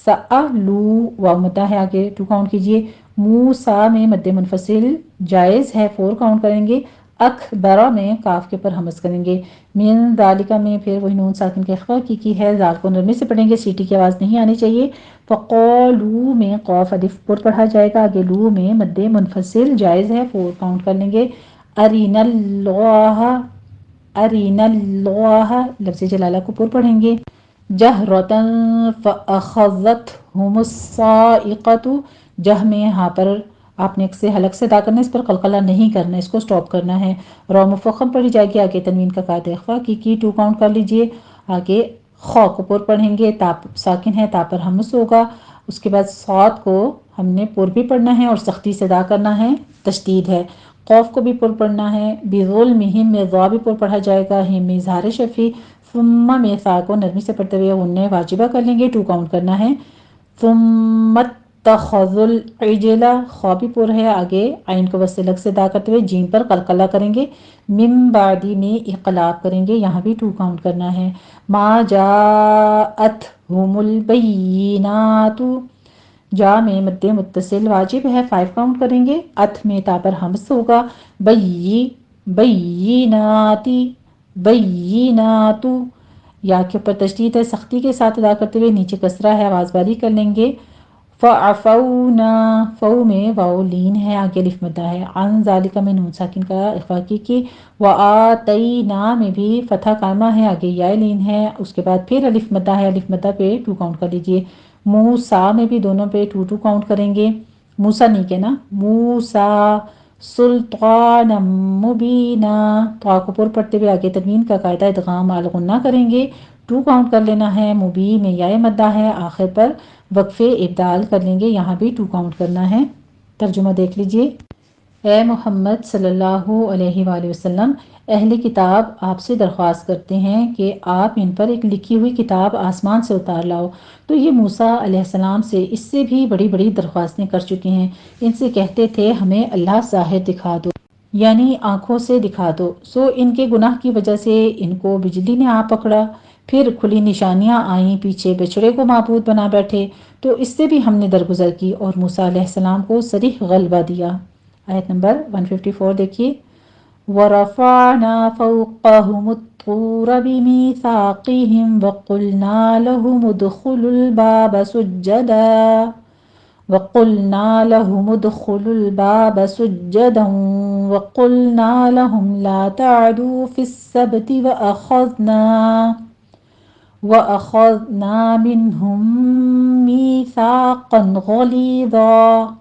سألو واو مدہ ہے، آگے 2 کاؤنٹ کیجئے، موسیٰ میں مد منفصل جائز ہے، 4 کاؤنٹ کریں گے، اکبرہ میں کاف کے اوپر حمز کریں گے، من ذالکہ میں پھر وہی نون ساکن کے اخفا کی ہے، زال کو نرمی سے پڑھیں گے، سیٹی کی آواز نہیں آنی چاہیے، فقالو میں قاف الف پر پڑھا جائے گا، آگے لو میں مد منفصل جائز ہے، 4 کاؤنٹ کر لیں گے، ارین اللہ لفظ جلالہ کو پر پڑھیں گے، جہرتاً فأخذتهم الصاعقة، جہ میں یہاں پر آپ نے ایک سے حلق سے ادا کرنا ہے، اس پر قلقلہ نہیں کرنا، اس کو سٹاپ کرنا ہے، را مفخم پڑھی جائے گی، آگے تنوین کا قاعدہ اخفا کی 2 کاؤنٹ کر لیجئے، آگے خا کو پر پڑھیں گے، تا ساکن ہے، تا پر حمس ہوگا، اس کے بعد صاد کو ہم نے پر بھی پڑھنا ہے اور سختی سے ادا کرنا ہے، تشدید ہے، قوف کو بھی پر پڑھنا ہے، بظلمہم میں ضا بھی پر پڑھا جائے گا، ہم میں اظہار شفی، ثم میں سا کو نرمی سے پڑھتے ہوئے انہیں واجبہ کر لیں گے، 2 کاؤنٹ کرنا ہے، ثم اتخذوا العجل، خا بھی پر ہے، آگے عین کو بس لگ سے ادا کرتے ہوئے جیم پر قلقلہ کریں گے، من بعدی میں اقلاب کریں گے، یہاں بھی 2 کاؤنٹ کرنا ہے، ما جاءتهم البینات، جا میں مد متصل واجب ہے، 5 کاؤنٹ کریں گے، ات میں تا پر حمس ہوگا، بیناتی، بیناتو، یا کے اوپر تشدید ہے، سختی کے ساتھ ادا کرتے ہوئے نیچے کسرہ ہے، آواز باری کر لیں گے، فعفونا، فو میں واو لین ہے، آگے الف مدہ ہے، عن ذالک میں نون ساکن کا اخفا کی، وآتینا میں بھی فتح قائمہ ہے، آگے یا لین ہے، اس کے بعد پھر الف مدہ ہے، الف مدہ پہ 2 کاؤنٹ کر لیجئے، موسیٰ میں بھی دونوں پہ 2 کاؤنٹ کریں گے، موسیٰ نہیں کہنا، موسیٰ، سلطانا مبینا، تو کو پر پڑھتے ہوئے آگے تنوین کا قاعدہ ادغام الغنہ کریں گے، 2 کاؤنٹ کر لینا ہے، مبین میں یا مدہ ہے، آخر پر وقفے ابدال کر لیں گے، یہاں بھی 2 کاؤنٹ کرنا ہے، ترجمہ دیکھ لیجئے، اے محمد صلی اللہ علیہ وآلہ وسلم، اہل کتاب آپ سے درخواست کرتے ہیں کہ آپ ان پر ایک لکھی ہوئی کتاب آسمان سے اتار لاؤ۔ تو یہ موسیٰ علیہ السلام سے اس سے بھی بڑی بڑی درخواستیں کر چکے ہیں۔ ان سے کہتے تھے ہمیں اللہ ظاہر دکھا دو، یعنی آنکھوں سے دکھا دو۔ سو ان کے گناہ کی وجہ سے ان کو بجلی نے آ پکڑا، پھر کھلی نشانیاں آئیں، پیچھے بچڑے کو معبود بنا بیٹھے، تو اس سے بھی ہم نے درگزر کی اور موسیٰ علیہ السلام کو صریح غلبہ دیا۔ آیت نمبر 154 دیکھیے، وَرَفَعْنَا فَوْقَهُمُ الطُّورَ بِمِيثَاقِهِمْ وَقُلْنَا ادْخُلُوا الْبَابَ سُجَّدًا وَقُلْنَا لَهُمْ لَا تَعْدُوا فِي السَّبْتِ وَأَخَذْنَا مِنْهُمْ مِيثَاقًا غَلِيظًا۔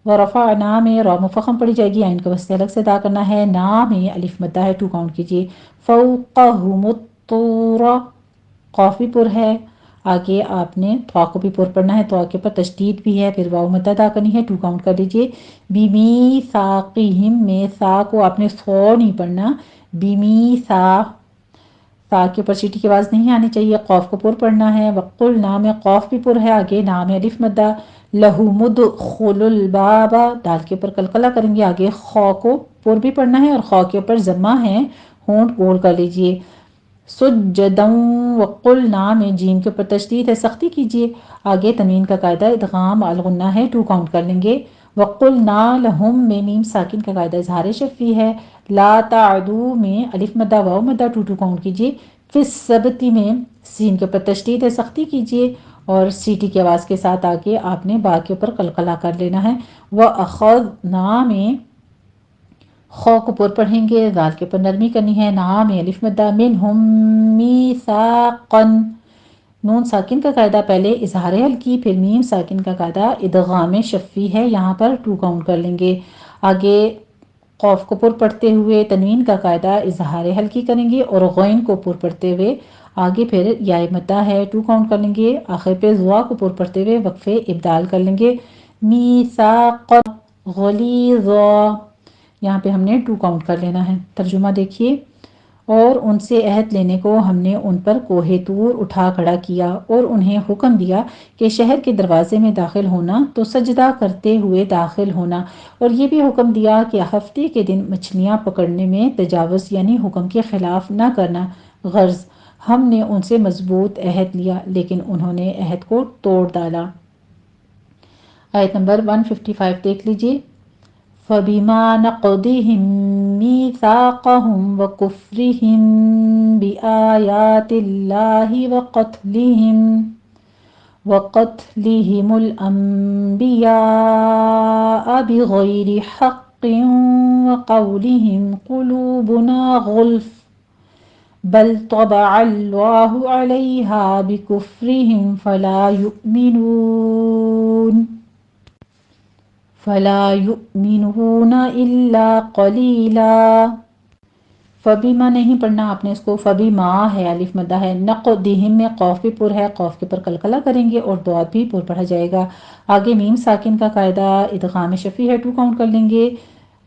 ورفعنا میں را مفخم پڑی جائے گی، عین کا وسط الگ سے ادا کرنا ہے، نا میں الف مدہ ہے، 2 کاؤنٹ کیجئے۔ فوقہم الطور، قاف بھی پر ہے، آگے آپ نے تھا کو بھی پر پڑھنا ہے، تو آگے پر تشدید بھی ہے، پھر واو مدہ ادا کرنی ہے، 2 کاؤنٹ کر لیجئے۔ بِمِیثَاقِہِم میں سا کو آپ نے سو نہیں پڑھنا، بِمیثا، سا کے اوپر چیٹی کی آواز نہیں آنی چاہیے، قاف کو پر پڑھنا ہے۔ وقلنا میں قاف بھی پر ہے، آگے نا میں الف مدہ، لَهُمُ ادْخُلُوا الْبَابَ، دال کے اوپر قلقلہ کریں گے، آگے خا کو پر بھی پڑھنا ہے اور خا کے اوپر ضمہ ہے، ہونٹ گول کر لیجئے۔ سُجَّدًا، وقلنا میں جیم کے اوپر تشدید ہے، سختی کیجئے، آگے تنوین کا قاعدہ ادغام الغنہ ہے، 2 کاؤنٹ کر لیں گے۔ وقلنا لہم میں میم ساکن کا قاعدہ اظہار شفوی ہے، لا تعدو میں الف مدہ واو مدہ 2 کاؤنٹ کیجئے۔ فی السبت میں سین کے اوپر تشدید ہے، سختی کیجئے، اور سیٹی کی آواز کے ساتھ آگے آپ نے با کے اوپر قلقلہ کر لینا ہے۔ وَأَخَذْنَا میں خو کو پر پڑھیں گے، دال کے اوپر نرمی کرنی ہے، نا میں الف مدہ، منہم میثاقاً، نون ساکن کا قاعدہ پہلے اظہار حلقی پھر میم ساکن کا قاعدہ ادغام شفوی ہے، یہاں پر 2 کاؤنٹ کر لیں گے۔ آگے قوف کو پر پڑھتے ہوئے تنوین کا قاعدہ اظہار حلقی کریں گے اور غین کو پر پڑھتے ہوئے آگے پھر یا مدہ ہے، 2 کاؤنٹ کر لیں گے، آخر پہ زوا کو پر پڑھتے ہوئے وقفے ابدال کر لیں گے، میثاقا غلیظا، یہاں پہ ہم نے 2 کاؤنٹ کر لینا ہے۔ ترجمہ دیکھیے، اور ان سے عہد لینے کو ہم نے ان پر کوہ طور اٹھا کھڑا کیا اور انہیں حکم دیا کہ شہر کے دروازے میں داخل ہونا تو سجدہ کرتے ہوئے داخل ہونا، اور یہ بھی حکم دیا کہ ہفتے کے دن مچھلیاں پکڑنے میں تجاوز یعنی حکم کے خلاف نہ کرنا۔ غرض ہم نے ان سے مضبوط عہد لیا لیکن انہوں نے عہد کو توڑ ڈالا۔ آیت نمبر 155 دیکھ لیجئے، فَبِمَا نَقْضِهِم مِّيثَاقَهُمْ وَكُفْرِهِم بِآيَاتِ اللَّهِ وَقَتْلِهِمُ الْأَنبِيَاءَ بِغَيْرِ حَقٍّ وَقَوْلِهِمْ قُلُوبُنَا غُلْفٌ بَلْ طَبَعَ اللَّهُ عَلَيْهَا بِكُفْرِهِمْ فَلَا يُؤْمِنُونَ إِلَّا قَلِيلًا۔ فبیما نہیں پڑھنا آپ نے اس کو، فبیما ہے، الف مدہ ہے، نقدہم میں قاف بھی پر ہے، قاف کے پر قلقلہ کریں گے اور ضاد بھی پر پڑھا جائے گا۔ آگے میم ساکن کا قاعدہ ادغام شفوی ہے، 2 کاؤنٹ کر لیں گے،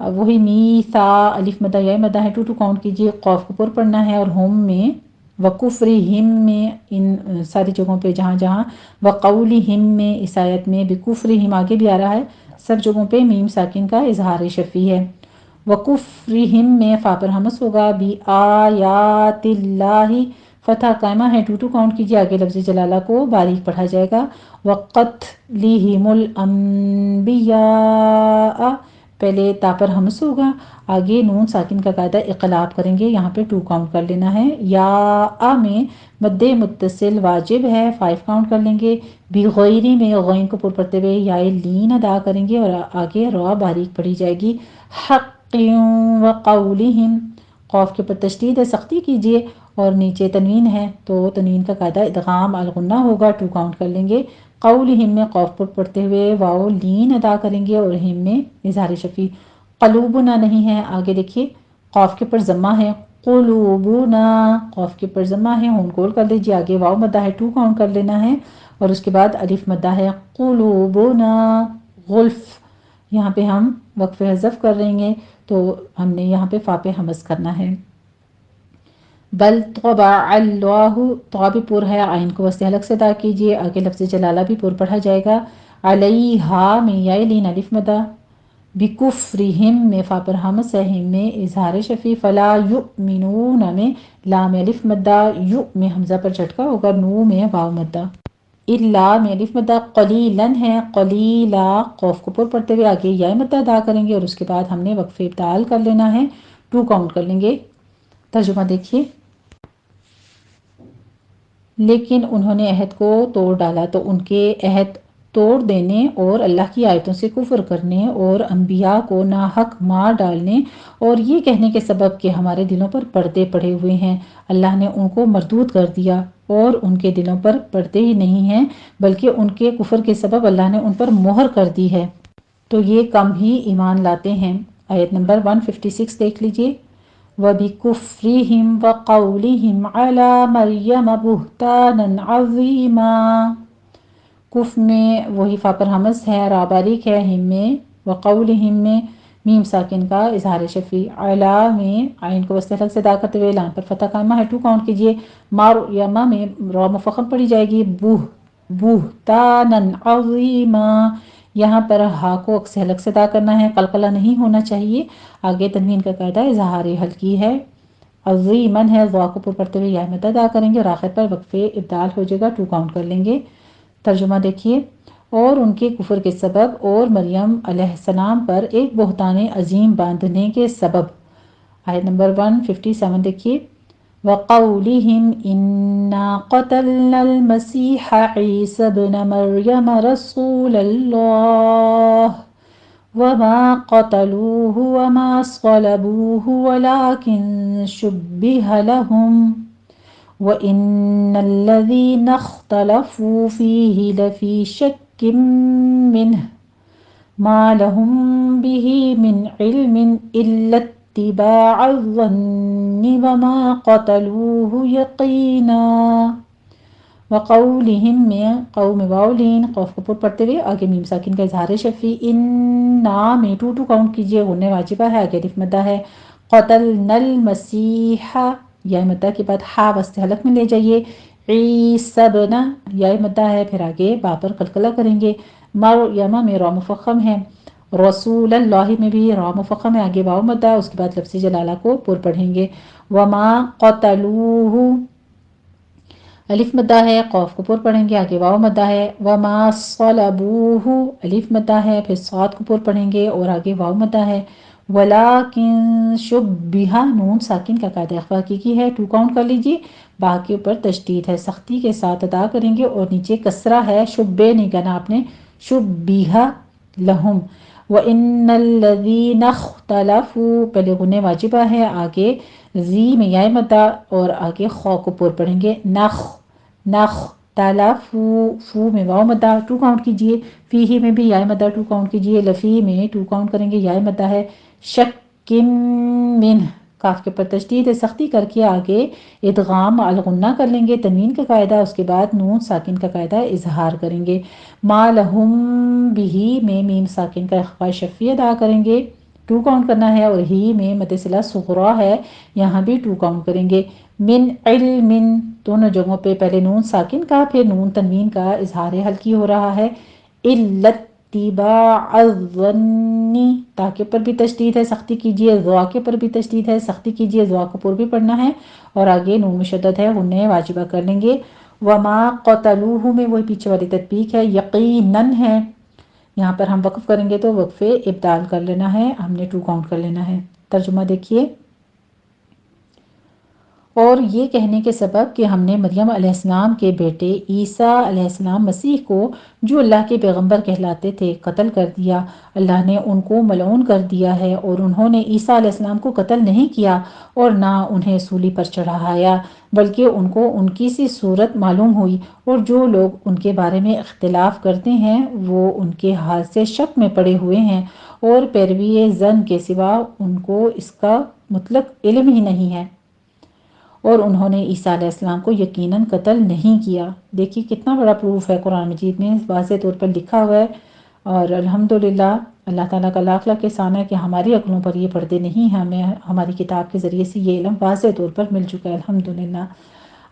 وہی میثا الف مدہ یا مدہ ہے، 2 کاؤنٹ کیجئے، قاف کو پر پڑھنا ہے، اور ہم میں وکفرہم میں ان ساری جگہوں پہ جہاں جہاں، وقولہم میں اس آیت میں، بکفرہم آگے بھی آ رہا ہے، سب جگہوں پہ میم ساکن کا اظہار شفوی ہے۔ وَكُفْرِهِم میں فا پر ہمس ہوگا، بِآیَاتِ اللَّهِ فتح قائمہ ہے، 2 کاؤنٹ کیجئے، آگے لفظ جلالہ کو باریک پڑھا جائے گا۔ وَقَتْلِهِمُ الْأَنبِيَاءَ پہلے تا پر ہمس ہوگا، آگے نون ساکن کا قاعدہ اقلاب کریں گے، یہاں پہ 2 کاؤنٹ کر لینا ہے۔ یا میں مد متصل واجب ہے، 5 کاؤنٹ کر لیں گے۔ بغیری میں غین کو پر پڑھتے ہوئے یا لین ادا کریں گے اور آگے را باریک پڑھی جائے گی۔ حق وقولہم، قاف کے پر تشدید ہے، سختی کیجئے، اور نیچے تنوین ہے تو تنوین کا قاعدہ ادغام الغنہ ہوگا، 2 کاؤنٹ کر لیں گے۔ قولہم میں قاف پر پڑھتے ہوئے واو لین ادا کریں گے اور ہم میں اظہار شفوی۔ قلوبنا نہیں ہے، آگے دیکھیے، قاف کے پر ضمہ ہے، قلوبنا، قاف کے پر ضمہ ہے، ہون گول کر لیجئے، آگے واو مدہ ہے، 2 کاؤنٹ کر لینا ہے، اور اس کے بعد الف مدہ ہے، قلوبنا غلف، یہاں پہ ہم وقف حذف کر رہیں گے تو ہم نے یہاں پہ فا پہ حمز کرنا ہے۔ بل طبع اللہ، تو بھی پر ہے، آئین کو وسط حلق سے ادا کیجیے، آگے لفظ جلالہ بھی پر پڑھا جائے گا۔ علیہا میں یا لین الف مدہ، بکفرہم میں فا پر حمز ہے، ہم میں اظہار شفی، فلا یؤمنون میں لام الف مدہ، یؤ میں حمزہ پر جھٹکا ہوگا، نو میں واو مدہ، الا میں الف مدہ، قلیلن ہے، قلیلا قوف کو پر پڑھتے ہوئے آگے یا مدہ ادا کریں گے اور اس کے بعد ہم نے وقف ابدال کر لینا ہے، 2 کاؤنٹ کر لیں گے۔ ترجمہ دیکھیے، لیکن انہوں نے عہد کو توڑ ڈالا تو ان کے عہد توڑ دینے اور اللہ کی آیتوں سے کفر کرنے اور انبیاء کو ناحق مار ڈالنے اور یہ کہنے کے سبب کہ ہمارے دلوں پر پردے پڑے ہوئے ہیں، اللہ نے ان کو مردود کر دیا اور ان کے دلوں پر پردے ہی نہیں ہیں بلکہ ان کے کفر کے سبب اللہ نے ان پر مہر کر دی ہے، تو یہ کم ہی ایمان لاتے ہیں۔ آیت نمبر 156 دیکھ لیجئے، وَبِكُفْرِهِمْ وَقَوْلِهِمْ عَلَى مَرْيَمَ بُهْتَانًا عَظِيمًا، کف میں وہی فا پر حمز ہے، را باریک ہے، ہم میں وقولہم میں میم ساکن کا اظہار شفی، علا میں آئین کو وسط حلق سے ادا کرتے ہوئے لام پر فتح قائمہ ہے، 2 کاؤنٹ کیجئے، ماریمہ میں را مفخم پڑھی جائے گی، بہتانًا عظیما، یہاں پر ہا کو عکس حلق سے ادا کرنا ہے، قلقلہ نہیں ہونا چاہیے، آگے تنوین کا قاعدہ اظہار حلقی ہے، عظیمن ہے، ضا کو پر پڑھتے ہوئے یا مدہ ادا کریں گے اور آخر پر وقف ابدال ہو جائے گا، 2 کاؤنٹ کر لیں گے۔ ترجمہ دیکھیے، اور ان کے کفر کے سبب اور مریم علیہ السلام پر ایک بہتان عظیم باندھنے کے سبب۔ آیت نمبر 157 دیکھیے، وَقَوْلِهِمْ إِنَّا قَتَلْنَا الْمَسِيحَ عِيسَى ابْنَ مَرْيَمَ رَسُولَ اللَّهِ وَمَا قَتَلُوهُ وَمَا صَلَبُوهُ وَلَكِنْ شُبِّهَ لَهُمْ وَإِنَّ الَّذِينَ اخْتَلَفُوا فِيهِ لَفِي شَكٍّ مِّنْهُ مَا لَهُم بِهِ مِنْ عِلْمٍ إِلَّا اتِّبَاعَ الظَّنِّ وَمَا قَتَلُوهُ يَقِينًا، وقولہم میں قوم واولین قوف کو پر پڑھتے ہوئے آگے میم ساکن کا اظہار شفی، انا میں 2 کاؤنٹ کیجئے، غنہ واجبہ ہے، آگے الف مدہ ہے، قتلنا المسیح یا مدہ کے بعد ہا وسط حلق میں لے جائیے، عیسی ابن یا مدہ ہے، پھر آگے با پر قلقلہ کریں گے، مریم میں را مفخم ہے، رسول اللہ میں بھی را مفخم ہے، آگے واو مدہ، اس کے بعد لفظ جلالہ کو پر پڑھیں گے، وما قتلوہ الف مدہ ہے، قوف کو پر پڑھیں گے، آگے واو مدہ ہے، وما صلبوہ الف مدہ ہے، پھر صاد کو پر پڑھیں گے اور آگے واو مدہ ہے، ولیکن شبہ نون ساکن کا قاعدہ اخفا حقیقی ہے، 2 کاؤنٹ کر لیجئے، با کے اوپر تشدید ہے، سختی کے ساتھ ادا کریں گے اور نیچے کسرہ ہے، شبہ نہیں کہنا آپ نے، شبہ لہم، وَإِنَّ الَّذِينَ اخْتَلَفُوا پہلے غنہ واجبہ ہے، آگے زی میں یا مدہ اور آگے خو کو پر پڑھیں گے، نخ تلفو، فو میں واو مدہ، 2 کاؤنٹ کیجئے، فیہی میں بھی یا مدہ 2 کاؤنٹ کیجئے، لفی میں 2 کاؤنٹ کریں گے، یا مدہ ہے، شکم منہ کاف کے پر تشدید ہے، سختی کر کے آگے ادغام الغنہ کر لیں گے، تنوین کا قاعدہ، اس کے بعد نون ساکن کا قاعدہ اظہار کریں گے، ما لہم بہی میں میم ساکن کا اخفاء شفی ادا کریں گے، 2 کاؤنٹ کرنا ہے، اور ہی میں مد صلہ صغریٰ ہے، یہاں بھی 2 کاؤنٹ کریں گے، من علم دونوں جگہوں پہ پہلے نون ساکن کا پھر نون تنوین کا اظہار حلقی ہو رہا ہے، الا اتباع الظن تاکہ پر بھی تشدید ہے، سختی کیجئے، ضا کے پر بھی تشدید ہے، سختی کیجئے، ضا کو پر بھی پڑھنا ہے اور آگے نون مشدد ہے، غنہ واجبہ کر لیں گے، وما قتلوہ میں وہی پیچھے والی تطبیق ہے، یقیناً ہے، یہاں پر ہم وقف کریں گے تو وقف ابدال کر لینا ہے، ہم نے 2 کاؤنٹ کر لینا ہے۔ ترجمہ دیکھیے، اور یہ کہنے کے سبب کہ ہم نے مریم علیہ السلام کے بیٹے عیسیٰ علیہ السلام مسیح کو جو اللہ کے پیغمبر کہلاتے تھے قتل کر دیا، اللہ نے ان کو ملعون کر دیا ہے، اور انہوں نے عیسیٰ علیہ السلام کو قتل نہیں کیا اور نہ انہیں سولی پر چڑھایا، بلکہ ان کو ان کی سی صورت معلوم ہوئی، اور جو لوگ ان کے بارے میں اختلاف کرتے ہیں وہ ان کے حال سے شک میں پڑے ہوئے ہیں، اور پیروی ظن کے سوا ان کو اس کا مطلق علم ہی نہیں ہے، اور انہوں نے عیسیٰ علیہ السلام کو یقیناً قتل نہیں کیا۔ دیکھیے کتنا بڑا پروف ہے، قرآن مجید میں واضح طور پر لکھا ہوا ہے، اور الحمدللہ اللہ تعالیٰ کا لاکھ لاکھ احسان ہے کہ ہماری عقلوں پر یہ پردے نہیں ہیں، ہمیں ہماری کتاب کے ذریعے سے یہ علم واضح طور پر مل چکا ہے الحمدللہ۔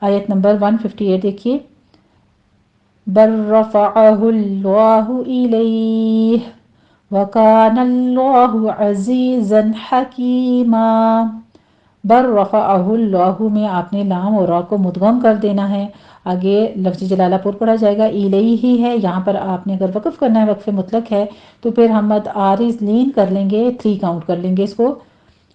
آیت نمبر 158 دیکھیے، بل رفعہ اللہ الیہ وکان اللہ عزیزا حکیما۔ بر رفعہ اللہ میں آپ نے لام اور را کو مدغم کر دینا ہے، آگے لفظ جلالہ پور پڑھا جائے گا، الیہ ہی ہے، یہاں پر آپ نے اگر وقف کرنا ہے، وقف مطلق ہے تو پھر ہم مد عارض لین کر لیں گے، 3 کاؤنٹ کر لیں گے اس کو۔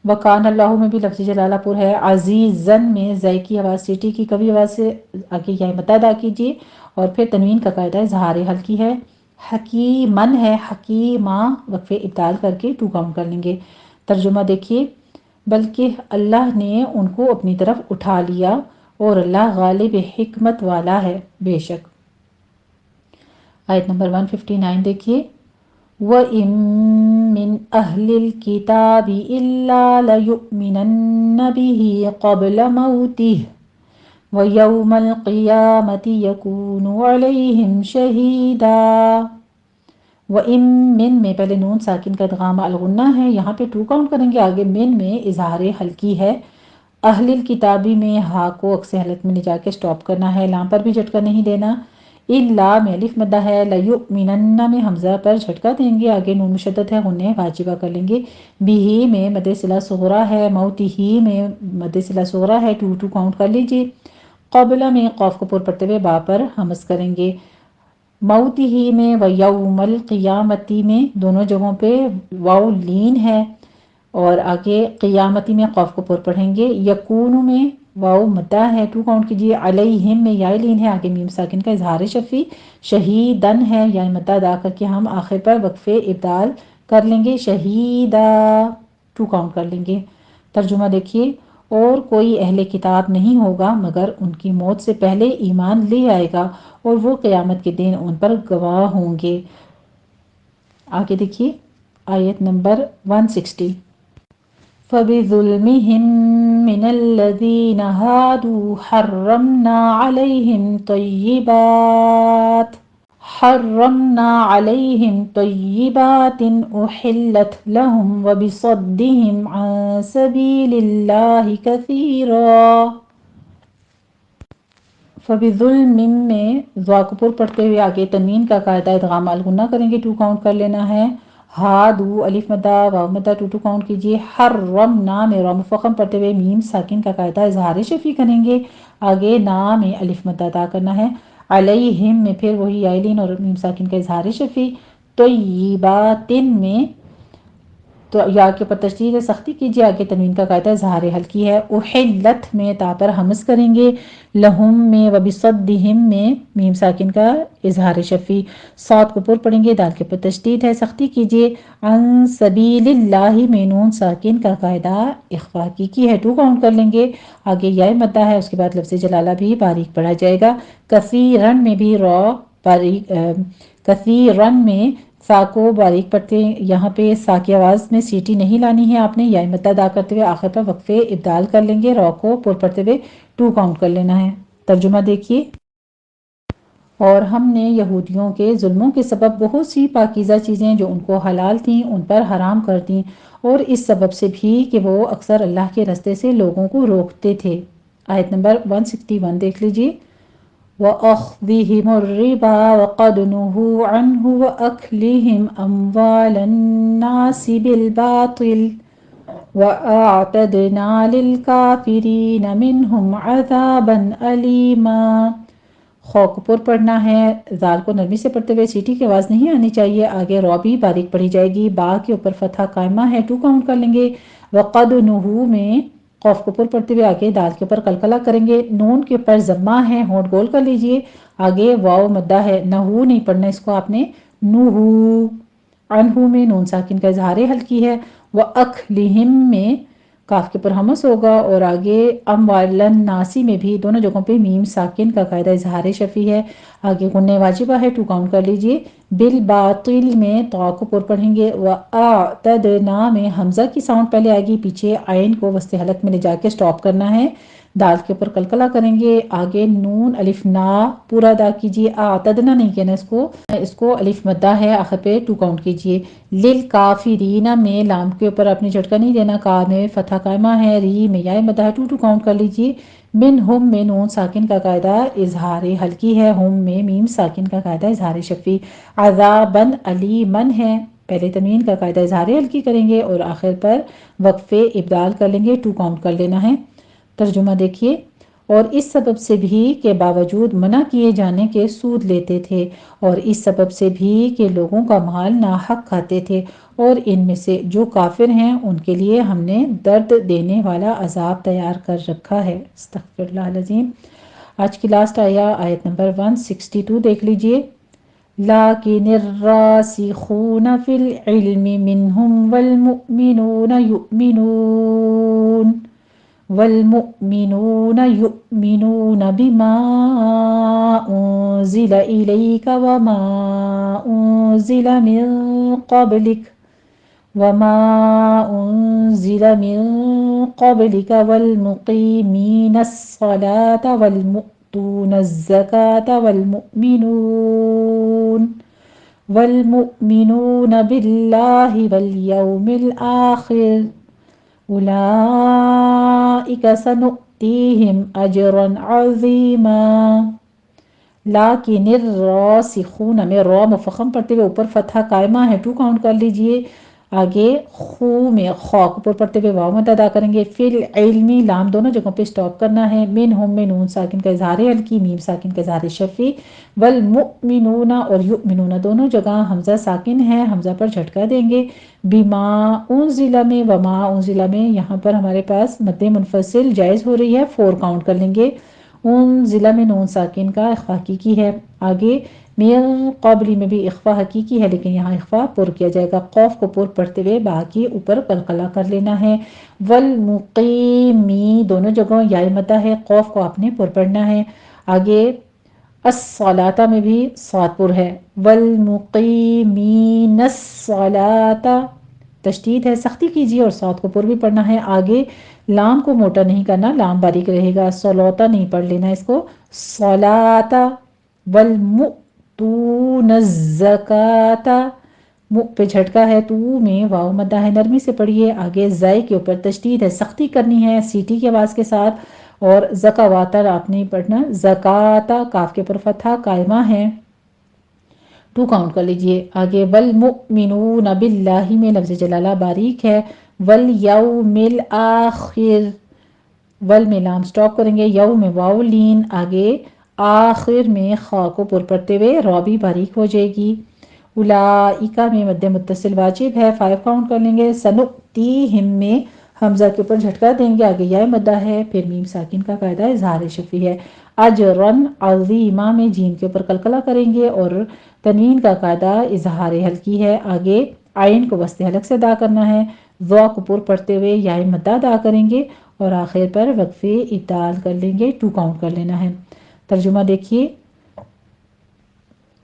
وکان اللہ میں بھی لفظ جلالہ پور ہے، عزیزن میں زائی کی آواز سیٹی کی کبھی آواز سے آگے یا مد ادا کیجیے، اور پھر تنوین کا قاعدہ اظہار ہلکی ہے، حکیمن ہے، حکیمہ وقف ابدال کر کے 2 کاؤنٹ کر لیں گے۔ ترجمہ دیکھیے، بلکہ اللہ نے ان کو اپنی طرف اٹھا لیا اور اللہ غالب حکمت والا ہے بے شک۔ آیت نمبر 159 دیکھیے، وَإِن مِّنْ أَهْلِ الْكِتَابِ إِلَّا لَيُؤْمِنَنَّ بِهِ قَبْلَ مَوْتِهِ وَيَوْمَ الْقِيَامَةِ يَكُونُ عَلَيْهِمْ شَهِيدًا۔ وَإِن من میں پہلے نون ساکن کا ادغام الغنہ ہے، یہاں پہ 2 کاؤنٹ کریں گے، آگے من میں اظہار ہلکی ہے، اہل الکتابی میں ہا کو عکس حالت میں لے جا کے سٹاپ کرنا ہے، لام پر بھی جھٹکا نہیں دینا، الا میں الف مدہ ہے، لیؤمنن میں حمزہ پر جھٹکا دیں گے، آگے نون مشدد ہے، غنہ واجبہ کر لیں گے، بھی میں مد صلہ صغرا ہے، موتی میں مد صلہ صغرا ہے، 2 کاؤنٹ کر لیجئے، قبل میں قاف کو پر پڑھتے ہوئے با پر حمز کریں گے، موتی ہی میں و یوم القیامتی میں دونوں جگہوں پہ واو لین ہے، اور آگے قیامتی میں قاف کو پر پڑھیں گے، یکون میں واو مدہ ہے، 2 کاؤنٹ کیجیے، علیہم میں یا لین ہے، آگے میم ساکن کا اظہار شفی، شہیدن ہے، یا مدہ ادا کر کے ہم آخر پر وقف ابدال کر لیں گے، شہیدہ 2 کاؤنٹ کر لیں گے۔ ترجمہ دیکھیے، اور کوئی اہل کتاب نہیں ہوگا مگر ان کی موت سے پہلے ایمان لے آئے گا اور وہ قیامت کے دن ان پر گواہ ہوں گے۔ آگے دیکھیے آیت نمبر 160، فَبِظُلْمِهِمْ مِنَ الَّذِينَ هَادُوا حَرَّمْنَا عَلَيْهِمْ طَيِّبَاتٍ أُحِلَّتْ لَهُمْ وَبِصَدِّهِمْ عَن سَبِيلِ اللَّهِ كَثِيرًا۔ فَبِظُلْمٍ میں ضا کو پر پڑھتے ہوئے آگے تنوین کا قاعدہ ادغام الغنہ کریں گے، 2 کاؤنٹ کر لینا ہے، ہادو الف مدہ واو مدہ 2 کاؤنٹ کیجیے، حرمنا میں را مفخم پڑھتے ہوئے میم ساکن کا قاعدہ اظہار شفی کریں گے، آگے نا میں الف مدہ ادا کرنا ہے، علیہم میں پھر وہی یائلین اور میم ساکن کا اظہار شفی، طیباتن میں تو یا کے اوپر تشدید سختی کیجیے، آگے تنوین کا قاعدہ اظہار ہلکی ہے، احلت میں تا پر حمز کریں گے، لہم میں وبصدہم میں میم ساکن کا اظہار شفی، صاد کو پر پڑھیں گے، دال کے اوپر تشدید ہے سختی کیجیے، عن سبیل اللہ میں نون ساکن کا قاعدہ اخفا کی ہے، 2 کاؤنٹ کر لیں گے، آگے یا مدہ ہے، اس کے بعد لفظ جلالہ بھی باریک پڑھا جائے گا، کثیرن میں بھی را باریک، کثیرن میں سا کو باریک پڑھتے ہیں، یہاں پہ سا کی آواز میں سیٹی نہیں لانی ہے آپ نے، یا مدہ ادا کرتے ہوئے آخر پر وقفے ابدال کر لیں گے، را کو پر پڑھتے ہوئے 2 کاؤنٹ کر لینا ہے۔ ترجمہ دیکھیے، اور ہم نے یہودیوں کے ظلموں کے سبب بہت سی پاکیزہ چیزیں جو ان کو حلال تھیں ان پر حرام کر دیں، اور اس سبب سے بھی کہ وہ اکثر اللہ کے رستے سے لوگوں کو روکتے تھے۔ آیت نمبر 161 دیکھ لیجیے، وَأَخْذِهِمُ الرِّبَا وَقَدْ نُهُوا عَنْهُ وَأَكْلِهِمْ أَمْوَالَ النَّاسِ بِالْبَاطِلِ وَأَعْتَدْنَا لِلْكَافِرِينَ مِنْهُمْ عَذَابًا أَلِيمًا۔ خو کو پر پڑھنا ہے، زال کو نرمی سے پڑھتے ہوئے سیٹی کی آواز نہیں آنی چاہیے، آگے را بھی باریک پڑھی جائے گی، با کے اوپر فتحہ قائمہ ہے، 2 کاؤنٹ کر لیں گے، وقد نہو میں قاف کو پر پڑھتے ہوئے آگے دال کے اوپر قلقلہ کریں گے، نون کے اوپر ضمہ ہے، ہونٹ گول کر لیجئے، آگے واو مدہ ہے، نہو نہیں پڑھنا اس کو آپ نے، نہو، عنہو میں نون ساکن کا اظہار ہلکی ہے، وَأَكْلِهِمْ میں کاف کے پر حمس ہوگا، اور آگے اموالن ناسی میں بھی دونوں جگہوں پہ میم ساکن کا قاعدہ اظہار شفی ہے، آگے غنہ واجبہ ہے، 2 کاؤنٹ کر لیجئے، بالباطل میں طا کو پر پڑھیں گے، وَأَعْتَدْنَا میں حمزہ کی ساؤنڈ پہلے آئے گی، پیچھے عین کو وسط حلق میں لے جا کے سٹاپ کرنا ہے، دال کے اوپر قلقلہ کریں گے. آگے نون الف نا پورا ادا کیجیے. اعتدنا نہیں کہنا اس کو الف مدہ ہے آخر پہ 2 کاؤنٹ کیجیے. للکافرین میں لام کے اوپر اپنے جھٹکا نہیں دینا. کا میں فتح قائمہ ہے، ری میں یا مدہ ہے، 2 کاؤنٹ کر لیجیے. منہم میں نون ساکن کا قاعدہ اظہار ہلکی ہے، ہم میں میم ساکن کا قاعدہ اظہار شفی. عذابن علیمن ہے، پہلے تنوین کا قاعدہ اظہار ہلکی کریں گے اور آخر پر وقفے ابدال کر لیں گے. 2 کاؤنٹ کر لینا ہے. ترجمہ دیکھیے. اور اس سبب سے بھی کہ باوجود منع کیے جانے کے سود لیتے تھے، اور اس سبب سے بھی کہ لوگوں کا مال ناحق کھاتے تھے، اور ان میں سے جو کافر ہیں ان کے لیے ہم نے درد دینے والا عذاب تیار کر رکھا ہے. استغفر اللہ العظیم. آج کی لاسٹ آیت نمبر 162 دیکھ لیجئے. لیکن الراسخون فی العلم منہم والمؤمنون يؤمنون بما أنزل إليك وما أنزل من قبلك والمقيمين الصلاة والمؤتون الزكاة والمؤمنون بالله واليوم الآخر اولئک سنؤتیہم اجرا عظیما. لیکن الراسخون میں را مفخم پڑھتے ہوئے اوپر فتحہ قائمہ ہے، 2 کاؤنٹ کر لیجئے. آگے خو میں خا اوپر پڑھتے ہوئے واو مد ادا کریں گے. فی العلم لام دونوں جگہوں پہ سٹاپ کرنا ہے. منہم میں نون ساکن کا اظہار ہلکی، میم ساکن کا اظہار شفی. والمؤمنون اور یؤمنون دونوں جگہ حمزہ ساکن ہے، حمزہ پر جھٹکا دیں گے. بما انزل میں وما انزل میں یہاں پر ہمارے پاس مد منفصل جائز ہو رہی ہے، 4 کاؤنٹ کر لیں گے. انزل میں نون ساکن کا اخفا حقیقی ہے. آگے من قبل میں بھی اخفا حقیقی ہے لیکن یہاں اخفا پر کیا جائے گا. قوف کو پر پڑھتے ہوئے با کے اوپر قلقلہ کر لینا ہے. والمقیمی دونوں جگہوں یا مدہ ہے، قوف کو آپ نے پر پڑھنا ہے. آگے الصلاۃ میں بھی صاد پر ہے. والمقیمین الصلاۃ تشدید ہے، سختی کیجیے اور صاد کو پر بھی پڑھنا ہے. آگے لام کو موٹا نہیں کرنا، لام باریک رہے گا. صلوتا نہیں پڑھ لینا اس کو، صلاۃ. والمؤتون الزکاۃ پہ جھٹکا ہے، تو میں واو مدہ ہے، نرمی سے پڑھیے. آگے زائے کے اوپر تشدید ہے، سختی کرنی ہے سیٹی کی آواز کے ساتھ. اور زکواتر آپ نے پڑھنا، زکاتا کاف کے اوپر فتحہ قائمہ ہے، 2 کاؤنٹ کر لیجئے. آگے والمؤمنون باللہ میں لفظ جلالہ باریک ہے. والیوم الآخر ول میں لام سٹاپ کریں گے، یو میں واو لین. آگے آخر میں خا کو پر پڑھتے ہوئے را بھی باریک ہو جائے گی. اولئک میں مد متصل واجب ہے، 5 کاؤنٹ کر لیں گے. سنؤتیہم میں حمزہ کے اوپر جھٹکا دیں گے، آگے یا مدہ ہے، پھر میم ساکن کا قاعدہ اظہار شفی ہے. اجرن عظیما میں جیم کے اوپر قلقلہ کریں گے اور تنوین کا قاعدہ اظہار ہلکی ہے. آگے عین کو وسط حلق سے ادا کرنا ہے، ضا کو پر پڑھتے ہوئے یا مدہ ادا کریں گے اور آخر پر وقفے ابدال کر لیں گے، 2 کاؤنٹ کر لینا ہے. ترجمہ دیکھیے.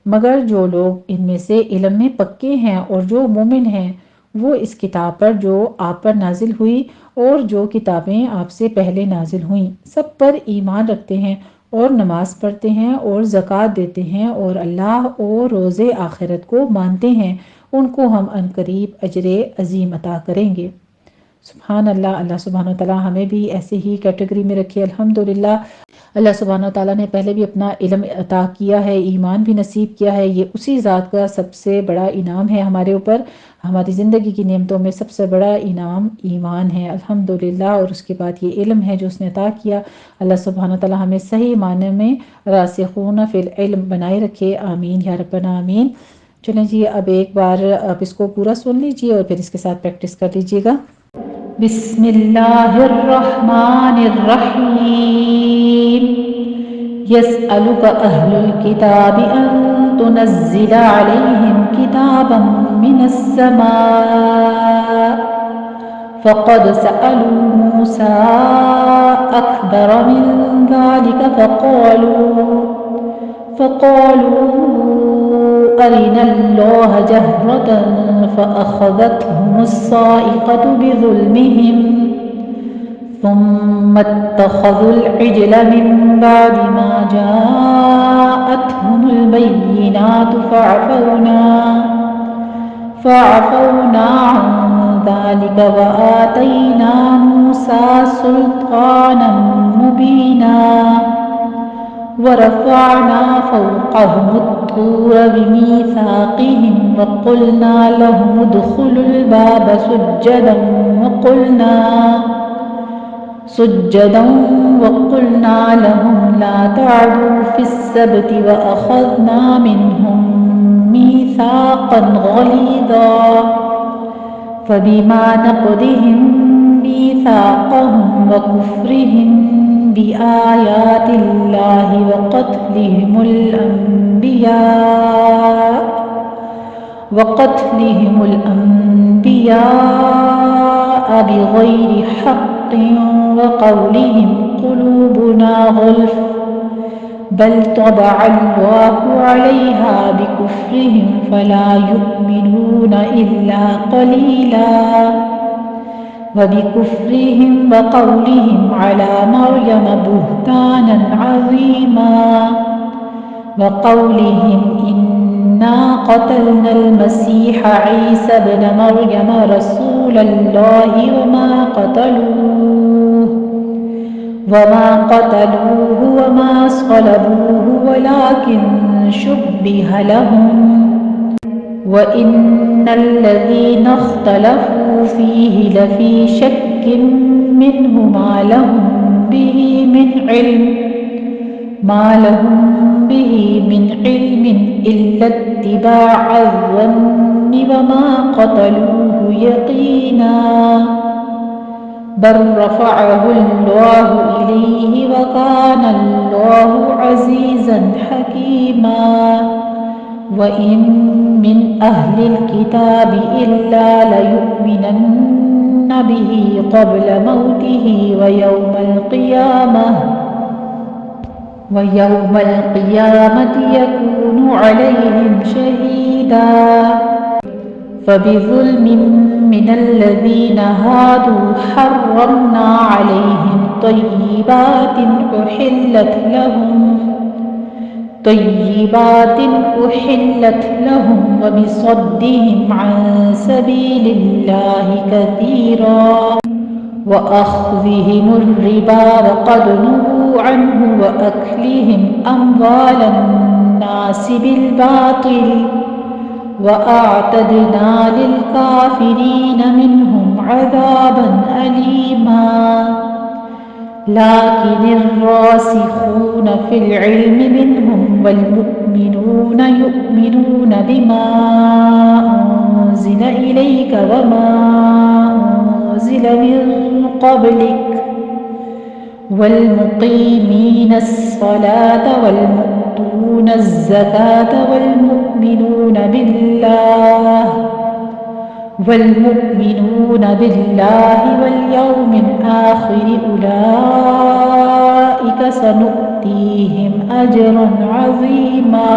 مگر جو لوگ ان میں سے علم میں پکے ہیں اور جو مومن ہیں وہ اس کتاب پر جو آپ پر نازل ہوئی اور جو کتابیں آپ سے پہلے نازل ہوئیں سب پر ایمان رکھتے ہیں اور نماز پڑھتے ہیں اور زکوٰۃ دیتے ہیں اور اللہ اور روز آخرت کو مانتے ہیں، ان کو ہم عنقریب اجر عظیم عطا کریں گے. سبحان اللہ. اللہ سبحانہ وتعالی ہمیں بھی ایسے ہی کیٹیگری میں رکھے. الحمدللہ اللہ سبحانہ وتعالی نے پہلے بھی اپنا علم عطا کیا ہے، ایمان بھی نصیب کیا ہے. یہ اسی ذات کا سب سے بڑا انعام ہے ہمارے اوپر. ہماری زندگی کی نعمتوں میں سب سے بڑا انعام ایمان ہے الحمدللہ، اور اس کے بعد یہ علم ہے جو اس نے عطا کیا. اللہ سبحانہ وتعالی ہمیں صحیح معنی میں راسخون فی العلم بنائے رکھے. آمین یا ربنا آمین. چلیں جی اب ایک بار آپ اس کو پورا سن لیجئے اور پھر اس کے ساتھ پریکٹس کر لیجئے گا. بسم اللہ الرحمن الرحیم. يسألك أهل الكتاب أن تنزل عليهم كتابا من السماء فقد سألوا موسى أكبر من ذلك فقالوا أرنا الله جهرة فأخذتهم الصاعقة بظلمهم ثم اتخذوا العجل من بعد ما جاءتهم البينات فعفونا عن ذلك وآتينا موسى سلطانا مبينا ورفعنا فوقهم الطور بميثاقهم وقلنا لهم ادخلوا الباب سجدا وقلنا لهم لا تعدوا في السبت وأخذنا منهم ميثاقا غليظا فبما نقضهم ميثاقهم وكفرهم بآيات الله وقتلهم الأنبياء بغير حق وقولهم قلوبنا غلف بل طبع الله عليها بكفرهم فلا يؤمنون إلا قليلا وبكفرهم وقولهم على مريم بهتانا عظيما وقولهم إنا قتلنا المسيح عيسى ابن مريم رسول الله وما قتلوه وما صلبوه ولكن شبه لهم وإن الذين اختلفوا فيه لفي شك منه ما لهم به من علم إلا اتباع الظن وما قتلوه يقينا بل رفعه الله إليه وكان الله عزيزا حكيما وإن من أهل الكتاب إلا ليؤمنن به قبل موته ويوم القيامة يكون عليهم شهيدا فبظلم من الذين هادوا حرمنا عليهم طيبات أحلت لهم وبصدهم عن سبيل الله كثيرا وأخذهم الربا وقد نهوا عنه وأكلهم أموال الناس بالباطل وأعتدنا للكافرين منهم عذابا أليما لكن الراسخون في العلم منهم والمؤمنون يؤمنون بما أنزل إليك وما أنزل من قبلك والمقيمين الصلاة والمؤتون الزكاة والمؤمنون بالله واليوم الآخر أولئك سنؤتيهم أجرا عظيما.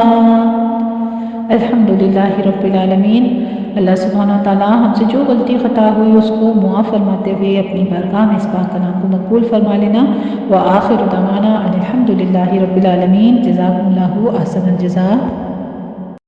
الحمد لله رب العالمین. اللہ سبحانہ وتعالیٰ ہم سے جو غلطی خطا ہوئی اس کو معاف فرماتے ہوئے اپنی بارگاہ میں اس پاک کلام کو مقبول فرما لینا. وآخر دعوانا الحمد للہ رب العالمین. جزاکم اللہ احسن الجزاء.